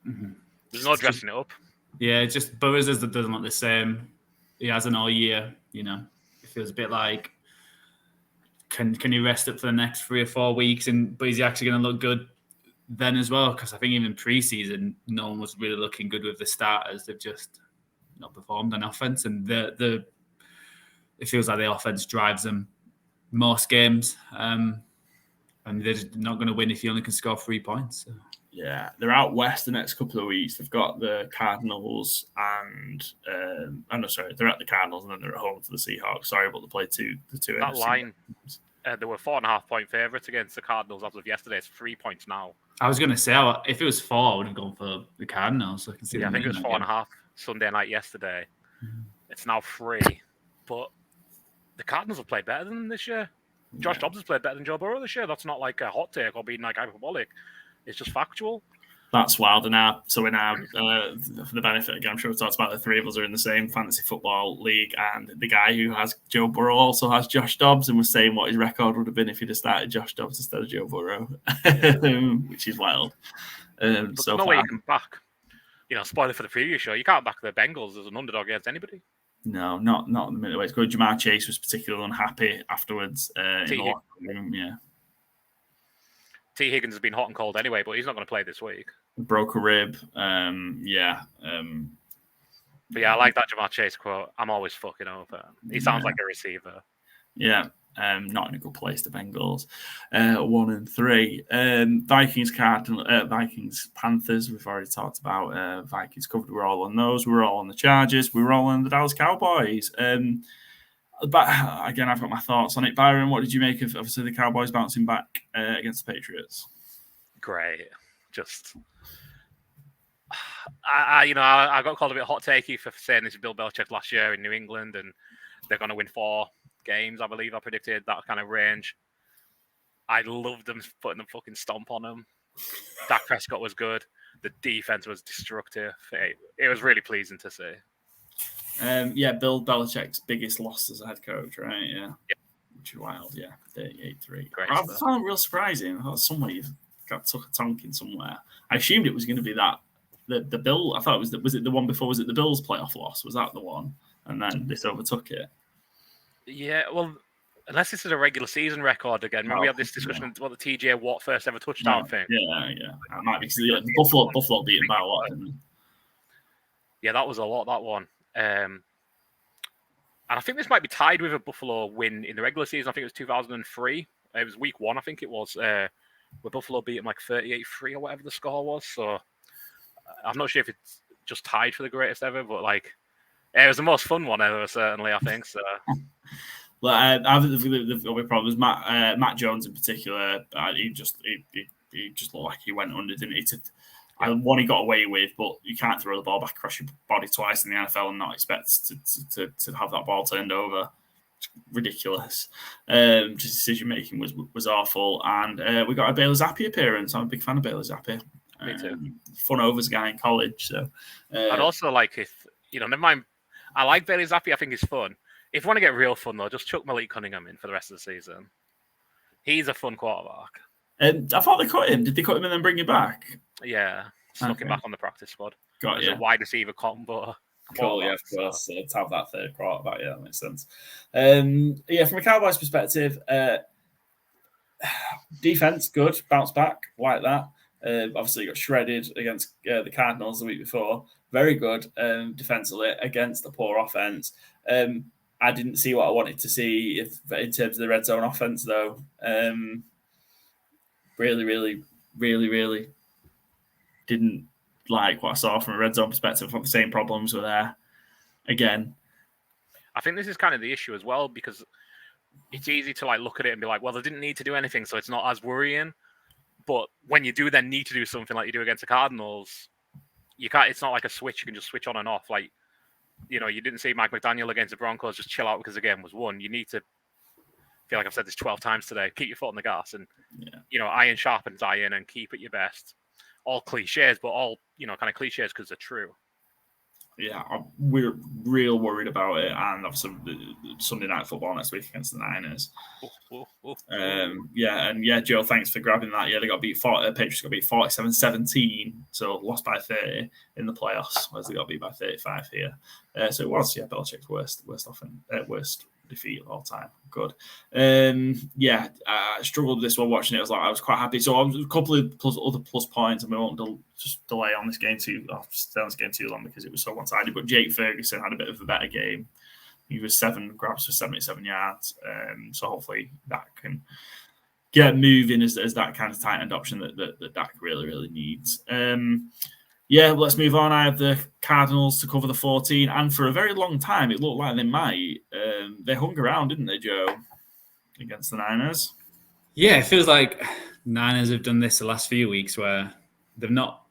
Mm-hmm. There's no dressing it up. Yeah, it's just Burrows doesn't look the same. He hasn't all year, It feels a bit like, can he rest up for the next 3 or 4 weeks? But is he actually going to look good then as well? Because I think even preseason, no one was really looking good with the starters. They've just not performed on offense, and it feels like the offense drives them most games, and they're just not going to win if you only can score 3 points. So. Yeah, they're out west the next couple of weeks. They've got the Cardinals and they're at the Cardinals and then they're at home to the Seahawks. Sorry, but they played the two. That line, they were 4.5-point favorites against the Cardinals as of yesterday. It's 3 points now. I was going to say, if it was 4, I would have gone for the Cardinals. I think it was 4.5 Sunday night yesterday. Mm-hmm. It's now 3, but the Cardinals have played better than them this year. Josh Dobbs has played better than Joe Burrow this year. That's not like a hot take or being like hyperbolic. It's just factual. That's wild. For the benefit, again, I'm sure we've talked about the 3 of us are in the same fantasy football league, and the guy who has Joe Burrow also has Josh Dobbs, and was saying what his record would have been if he'd have started Josh Dobbs instead of Joe Burrow, which is wild. So no way you can back. Spoiler for the previous show, you can't back the Bengals as an underdog against anybody. No, not the minute way it's going. Jamar Chase was particularly unhappy afterwards in the locker room. Yeah. T. Higgins has been hot and cold anyway, but he's not going to play this week. Broke a rib. But yeah, I like that Jamar Chase quote. I'm always fucking over. He sounds like a receiver. Yeah. Not in a good place, the Bengals. 1-3. Vikings, Panthers, we've already talked about. Vikings covered, we're all on those. We were all on the Chargers. We were all on the Dallas Cowboys. But again, I've got my thoughts on it. Byron, what did you make of obviously the Cowboys bouncing back against the Patriots? Great. Just I got called a bit hot takey for saying this is Bill Belichick last year in New England, and they're going to win 4 games. I believe I predicted that kind of range. I loved them putting the fucking stomp on them. Dak Prescott was good. The defense was destructive. It was really pleasing to see. Bill Belichick's biggest loss as a head coach, right? Yeah. Which is wild, yeah. 38-3. I found it real surprising. I thought somewhere you've took a tonking somewhere. I assumed it was going to be that. The Bill, I thought was it the one before? Was it the Bills playoff loss? Was that the one? And then this overtook it. Yeah, well, unless this is a regular season record again. Remember we had this discussion about the TJ Watt first ever touchdown thing? Yeah. That might be because Buffalo beat him by a lot, didn't they? Yeah, that was a lot, that one. And I think this might be tied with a Buffalo win in the regular season. I think it was 2003. It was week 1, I think it was, where Buffalo beat him like 38-3 or whatever the score was. So I'm not sure if it's just tied for the greatest ever, but like it was the most fun one ever, certainly, I think. So. Well, I think the problems. Matt Jones in particular, he just looked like he went under, didn't he? One he got away with, but you can't throw the ball back across your body twice in the NFL and not expect to have that ball turned over. It's ridiculous. Just decision making was awful, and we got a Bailey Zappi appearance. I'm a big fan of Bailey Zappi. Me too. Fun overs guy in college. So I'd also like if never mind. I like Bailey Zappi. I think he's fun. If you want to get real fun though, just chuck Malik Cunningham in for the rest of the season. He's a fun quarterback. I thought they cut him. Did they cut him and then bring him back? Yeah, snuck him back on the practice squad. Got you. A wide receiver combo. Cool, yeah, of course. So to have that third quarterback, yeah, that makes sense. From a Cowboys perspective, defense good, bounce back like that. Obviously, got shredded against the Cardinals the week before. Very good defensively against the poor offense. I didn't see what I wanted to see in terms of the red zone offense, though. Really didn't like what I saw from a red zone perspective. I thought the same problems were there again. I think this is kind of the issue as well, because it's easy to look at it and be like, well, they didn't need to do anything, so it's not as worrying. But when you do then need to do something like you do against the Cardinals, you can't. It's not like a switch you can just switch on and off. You didn't see Mike McDaniel against the Broncos just chill out because the game was won. You need to, I feel like I've said this 12 times today, keep your foot on the gas and, iron sharpens iron and keep at your best. All cliches, but all, kind of cliches because they're true. Yeah, we're real worried about it. And obviously Sunday Night Football next week against the Niners. Joe, thanks for grabbing that. Yeah, they got beat. Patriots got beat 47-17, so lost by 30 in the playoffs, whereas they got beat by 35 here. So it was, Belichick's worst defeat of all time. Good. I struggled with this one watching it. I was quite happy. So I was a couple of other plus points, and we won't just delay on this game too. I'll stay on this game too long because it was so one-sided. But Jake Ferguson had a bit of a better game. He was 7 grabs for 77 yards. So hopefully that can get moving as that kind of tight end option that Dak really needs. Let's move on. I have the Cardinals to cover the 14, and for a very long time, it looked like they might. They hung around, didn't they, Joe, against the Niners? Yeah, it feels like Niners have done this the last few weeks where they've not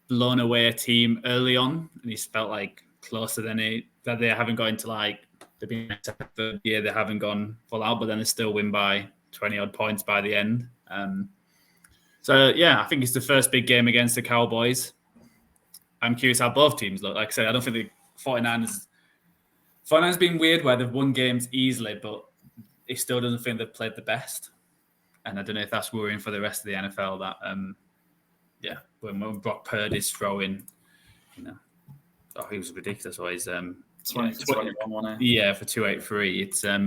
blown away a team early on, and it's felt like closer than that they haven't got into they've been the year they haven't gone full out, but then they still win by 20 odd points by the end. I think it's the first big game against the Cowboys. I'm curious how both teams look. Like I said, I don't think the 49ers been weird where they've won games easily, but it still doesn't think they've played the best. And I don't know if that's worrying for the rest of the NFL that, when Brock Purdy's throwing, he was ridiculous. Always 21, wasn't he? Yeah, for 283. It's I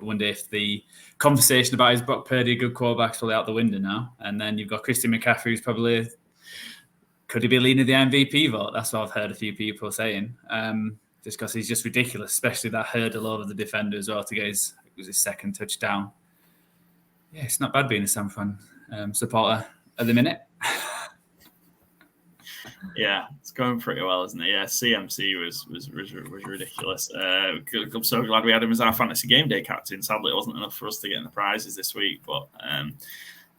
wonder if the conversation about is Brock Purdy a good quarterback is probably out the window now. And then you've got Christian McCaffrey, who's probably could he be leading the MVP vote? That's what I've heard a few people saying. Just because he's just ridiculous, especially that hurdle over the defender as well to get his second touchdown. Yeah, it's not bad being a San Fran supporter at the minute. Yeah, it's going pretty well, isn't it? Yeah, CMC was ridiculous. I'm so glad we had him as our Fantasy Gameday captain. Sadly, it wasn't enough for us to get in the prizes this week, but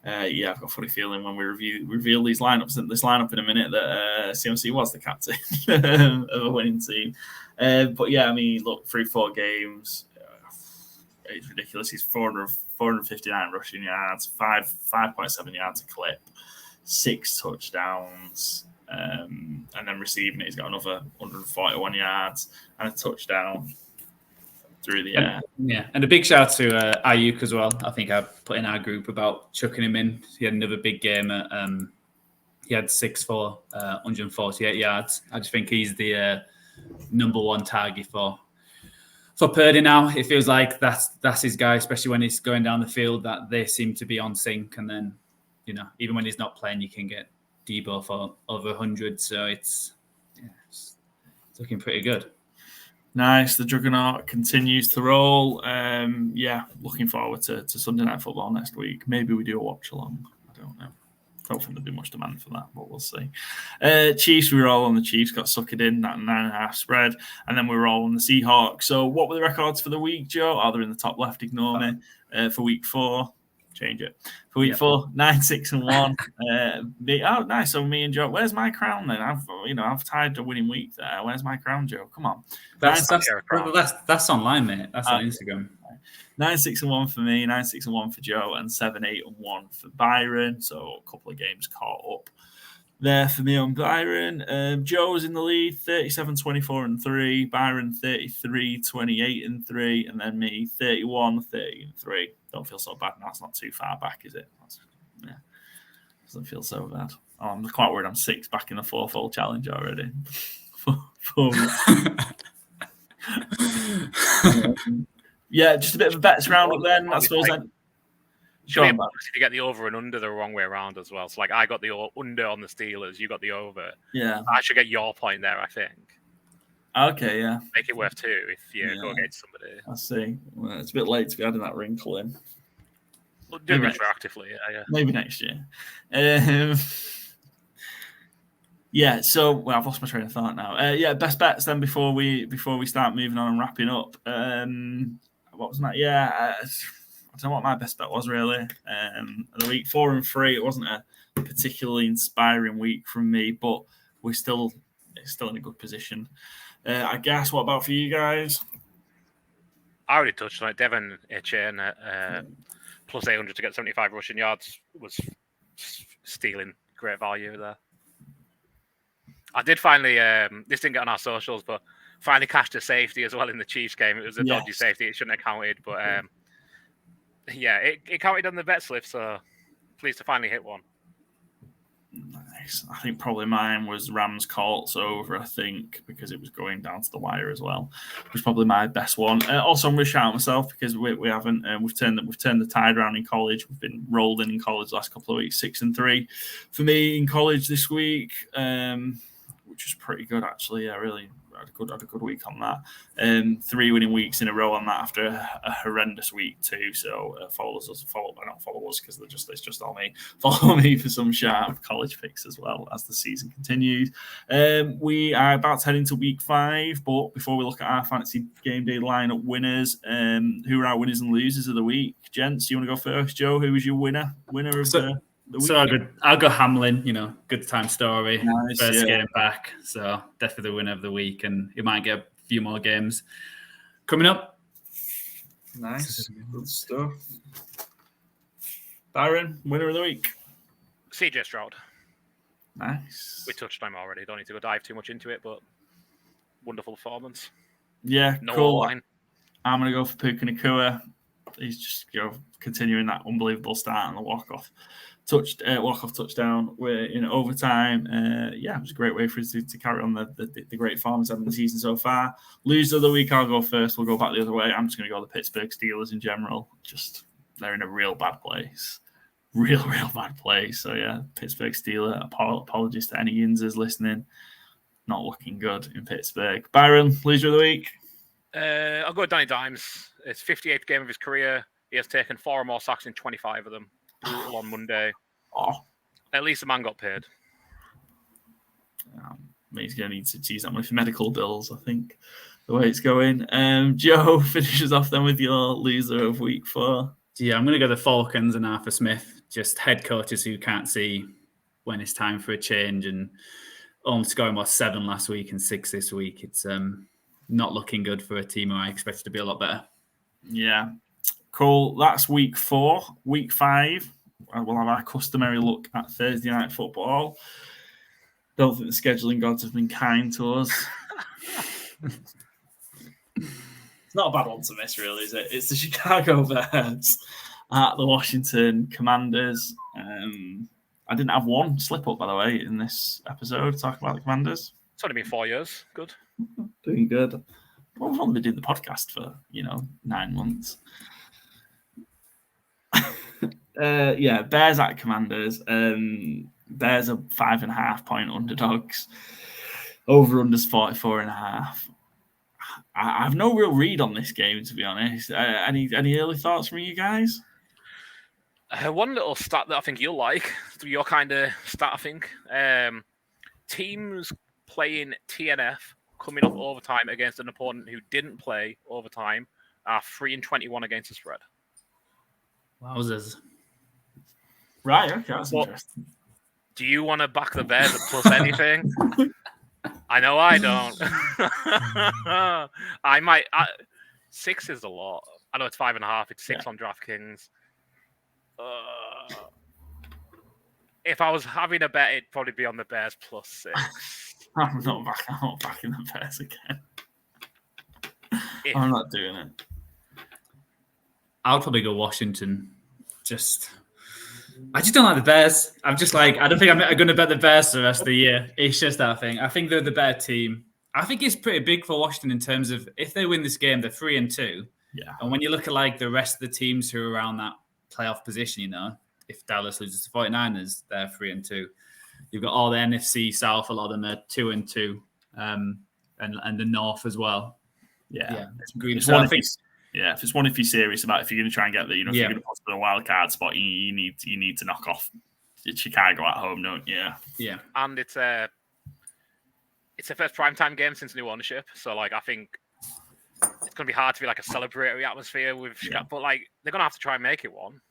Yeah, I've got a funny feeling when we reveal these lineups and this lineup in a minute that CMC was the captain of a winning team. But yeah, I mean, look, 3-4 games, it's ridiculous. He's 459 rushing yards, 5.7 yards a clip, 6 touchdowns, and then receiving it, he's got another 141 yards and a touchdown through the air. Yeah, and a big shout out to Ayuk as well. I think I put in our group about chucking him in. He had another big game. He had 6 for 148 yards. I just think he's the number one target for Purdy now. It feels like that's his guy, especially when he's going down the field, that they seem to be on sync. And then, even when he's not playing, you can get Debo for over 100. So it's looking pretty good. Nice. The juggernaut continues to roll. Looking forward to Sunday Night Football next week. Maybe we do a watch along. I don't know. I don't think there'll be much demand for that, but we'll see. Chiefs, we were all on the Chiefs, got suckered in, that 9.5 spread, and then we were all on the Seahawks. So what were the records for the week, Joe? Oh, they're in the top left, ignore me. For week 4, change it. For week 4, 9-6-1. Nice. So me and Joe, where's my crown then? I've tied a winning week there. Where's my crown, Joe? Come on. That's online, mate. That's on Instagram. 9-6-1 for me, 9-6-1 for Joe, and 7-8-1 for Byron. So a couple of games caught up there for me on Byron. Joe's in the lead, 37-24-3. Byron 33-28-3, and then me 31-30-3. Don't feel so bad now. It's not too far back, is it? Doesn't feel so bad. Oh, I'm quite worried I'm 6 back in the FourFold challenge already. 4 Yeah, just a bit of a bets roundup then. I suppose then. If you get the over and under the wrong way around as well. So, I got the under on the Steelers, you got the over. Yeah. I should get your point there, I think. Okay, yeah. Make it worth 2 if you go against somebody. I see. Well, it's a bit late to be adding that wrinkle in. We'll do it retroactively, yeah. Maybe next year. I've lost my train of thought now. Best bets then before we start moving on and wrapping up. What was that? I don't know what my best bet was really. The week 4 and 3, it wasn't a particularly inspiring week from me, but it's still in a good position. I guess. What about for you guys? I already touched on it. Devon Etienne at plus 800 to get 75 rushing yards was stealing. Great value there. I did finally, this didn't get on our socials, but finally cashed a safety as well in the Chiefs game. It was a dodgy safety. It shouldn't have counted, but it counted on the bet slip, so pleased to finally hit one. Nice. I think probably mine was Rams Colts over, I think, because it was going down to the wire as well. It was probably my best one. Also, I'm going to shout out myself because we haven't, we've turned the tide around in college. We've been rolled in college the last couple of weeks, 6-3 for me in college this week. Which was pretty good, actually. I really had a good week on that. 3 winning weeks in a row on that after a horrendous week too. So follow us because it's just all me. Follow me for some sharp college picks as well as the season continues. We are about to head into week 5, but before we look at our fantasy game day lineup winners, who are our winners and losers of the week? Gents, you want to go first, Joe? Who was your winner of the So I'll go Hamlin, good time story. Nice, first game back. So definitely the winner of the week, and he might get a few more games coming up. Nice. Good stuff. Byron, winner of the week. CJ Stroud. Nice. We touched on him already. Don't need to go dive too much into it, but wonderful performance. Yeah, no cool. line. I'm going to go for Puka Nacua. He's just continuing that unbelievable start on the walk-off touchdown. We're in overtime. It was a great way for us to carry on the great form having the season so far. Loser of the week, I'll go first. We'll go back the other way. I'm just going to go the Pittsburgh Steelers in general. Just they're in a real bad place. Real bad place. So, Pittsburgh Steelers. Apologies to any Yinzers listening. Not looking good in Pittsburgh. Byron, loser of the week. I'll go with Danny Dimes. It's 58th game of his career. He has taken 4 or more sacks in 25 of them. Brutal on Monday. At least the man got paid. He's going to need to use that money for medical bills, I think, the way it's going. Joe finishes off then with your loser of week 4. Yeah, I'm going to go the Falcons and Arthur Smith. just head coaches who can't see when it's time for a change, and only scoring 7 last week and 6 this week. It's not looking good for a team who I expected to be a lot better. Yeah. Cool. That's week 4. Week 5, we'll have our customary look at Thursday night football. Don't think the scheduling gods have been kind to us. It's not a bad one to miss, really, is it? It's the Chicago Bears at the Washington Commanders. I didn't have one slip up, by the way, in this episode talking about the Commanders. It's only been 4 years. Good. Doing good. Well, we've only been doing the podcast for, 9 months. Bears at Commanders. Bears are 5.5-point underdogs. Over-unders 44.5. I have no real read on this game, to be honest. Any early thoughts from you guys? One little stat that I think you'll like, your kind of stat, I think. Teams playing TNF coming off overtime against an opponent who didn't play overtime are 3-21 against the spread. Wowzers. Right, okay, that's interesting. Do you want to back the Bears at plus anything? I know I don't. I might. 6 is a lot. I know it's 5.5. It's 6 on DraftKings. If I was having a bet, it'd probably be on the Bears plus 6. I'm not backing the Bears again. I'm not doing it. I'll probably go Washington. I just don't like the Bears. I'm just like, I don't think I'm going to bet the Bears the rest of the year. It's just that thing. I think they're the better team. I think it's pretty big for Washington in terms of if they win this game, they're 3-2. Yeah. And when you look at like the rest of the teams who are around that playoff position, if Dallas loses to 49ers, they're 3-2. You've got all the NFC South, a lot of them are 2-2, and the North as well. Yeah. It's if you're serious about if you're going to try and get there, if you're going to push for the wild card spot, you need to knock off Chicago at home, don't you? Yeah. And it's the first primetime game since new ownership, so like I think it's going to be hard to be like a celebratory atmosphere with Chicago, but like they're going to have to try and make it one.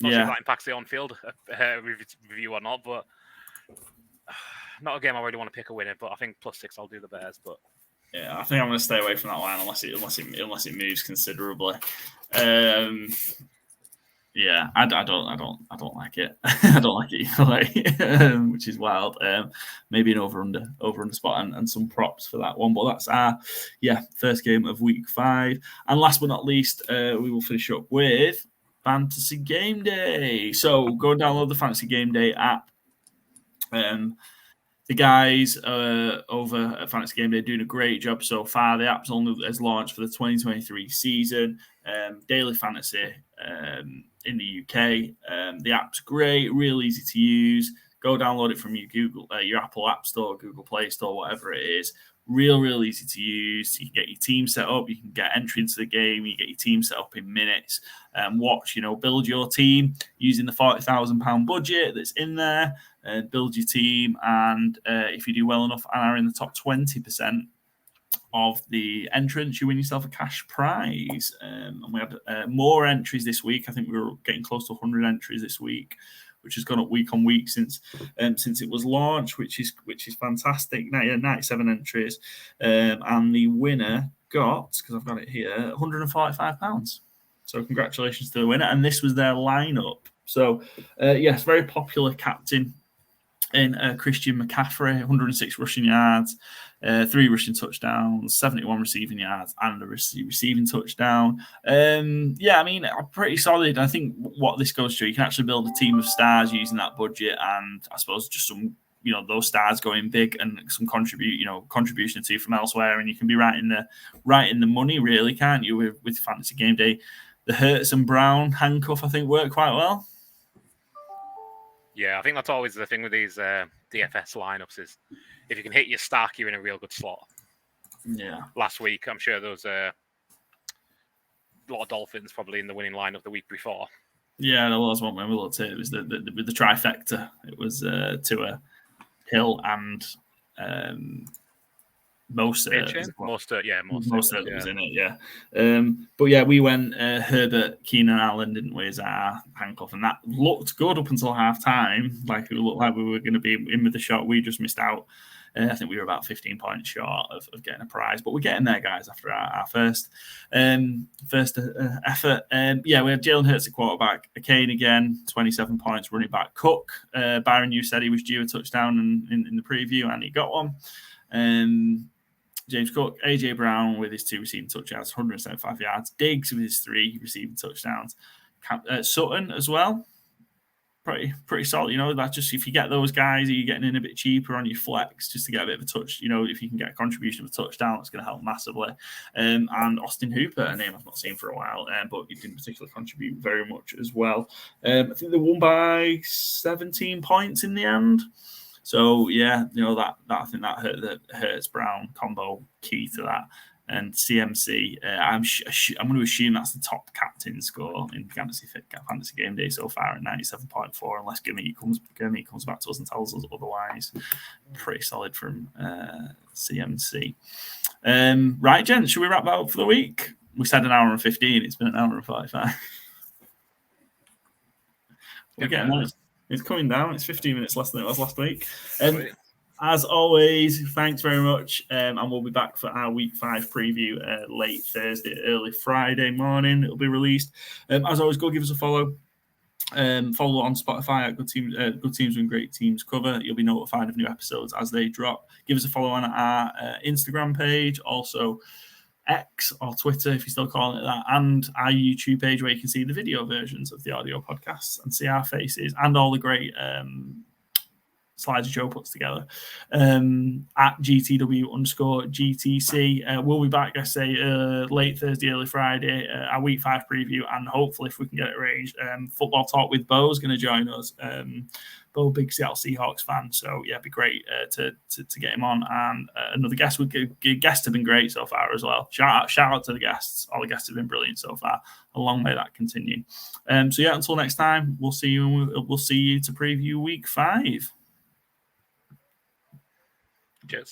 Not sure if that impacts the on-field review or not, but not a game I really want to pick a winner. But I think plus 6, I'll do the Bears. But yeah, I think I'm going to stay away from that line unless it moves considerably. Yeah, I don't like it. I don't like it either way, which is wild. Maybe an over-under spot and some props for that one. But that's our first game of week 5. And last but not least, we will finish up with Fantasy Gameday. So go and download the Fantasy Gameday app. The guys over at Fantasy Gameday are doing a great job so far. The app's only has launched for the 2023 season. Daily fantasy in the UK. The app's great, real easy to use. Go download it from your Apple App Store, Google Play Store, whatever it is. Real easy to use. You can get your team set up. You can get entry into the game. You get your team set up in minutes. Build your team using the £40,000 budget that's in there. Build your team, and if you do well enough and are in the top 20% of the entrants, you win yourself a cash prize. And we had more entries this week. I think we were getting close to 100 entries this week, which has gone up week on week since it was launched, which is fantastic. 97 entries, and the winner got, because I've got it here, £145. So congratulations to the winner, and this was their lineup. So yes, very popular captain in Christian McCaffrey, 106 rushing yards, 3 rushing touchdowns, 71 receiving yards, and a receiving touchdown. Pretty solid. I think what this goes to, you can actually build a team of stars using that budget, and I suppose just some, those stars going big and some contribution to from elsewhere, and you can be right in the money, really, can't you? With Fantasy Gameday, the Hurts and Brown handcuff, I think, worked quite well. Yeah, I think that's always the thing with these DFS lineups is if you can hit your stack, you're in a real good slot. Yeah. Last week, I'm sure there was a lot of Dolphins probably in the winning lineup the week before. Yeah, there was one when we looked at it. It was the trifecta. It was Tua, Hill, and Most Most was in it, yeah. But yeah, we went Herbert, Keenan Allen, didn't we, as our handcuff, and that looked good up until half time. Like it looked like we were going to be in with the shot. We just missed out. I think we were about 15 points short of getting a prize, but we're getting there, guys, after our first effort. Yeah, we had Jalen Hurts at quarterback, Kane again, 27 points, running back Cook. Byron, you said he was due a touchdown in the preview, and he got one. James Cook, AJ Brown with his 2 receiving touchdowns, 175 yards. Diggs with his 3 receiving touchdowns. Sutton as well. Pretty solid, That's just if you get those guys, you're getting in a bit cheaper on your flex just to get a bit of a touch. If you can get a contribution of a touchdown, it's going to help massively. And Austin Hooper, a name I've not seen for a while, but he didn't particularly contribute very much as well. I think they won by 17 points in the end. So yeah, that I think that hurt the Hurts Brown combo key to that. And CMC, I'm going to assume that's the top captain score in Fantasy Gameday so far at 97.4, unless Gimmy comes back to us and tells us otherwise. Pretty solid from CMC. Right, gents, should we wrap that up for the week? We said an hour and 15. It's been an hour and 45. We're getting there. It's coming down. It's 15 minutes less than it was last week. As always, thanks very much. And we'll be back for our Week 5 preview late Thursday, early Friday morning. It'll be released. As always, go give us a follow. Follow on Spotify at Good Teams and Great Teams Cover. You'll be notified of new episodes as they drop. Give us a follow on our Instagram page. Also, X or Twitter, if you're still calling it that, and our YouTube page where you can see the video versions of the audio podcasts and see our faces and all the great slides Joe puts together. At GTW_GTC. We'll be back, I say, late Thursday, early Friday, our Week 5 preview, and hopefully, if we can get it arranged, Football Talk with Bo is going to join us. Bo, big Seattle Seahawks fan, so yeah, it'd be great to get him on. And another guest. Guests have been great so far as well. Shout out to the guests. All the guests have been brilliant so far. Long may that continue. So yeah, until next time, we'll see you to preview Week 5.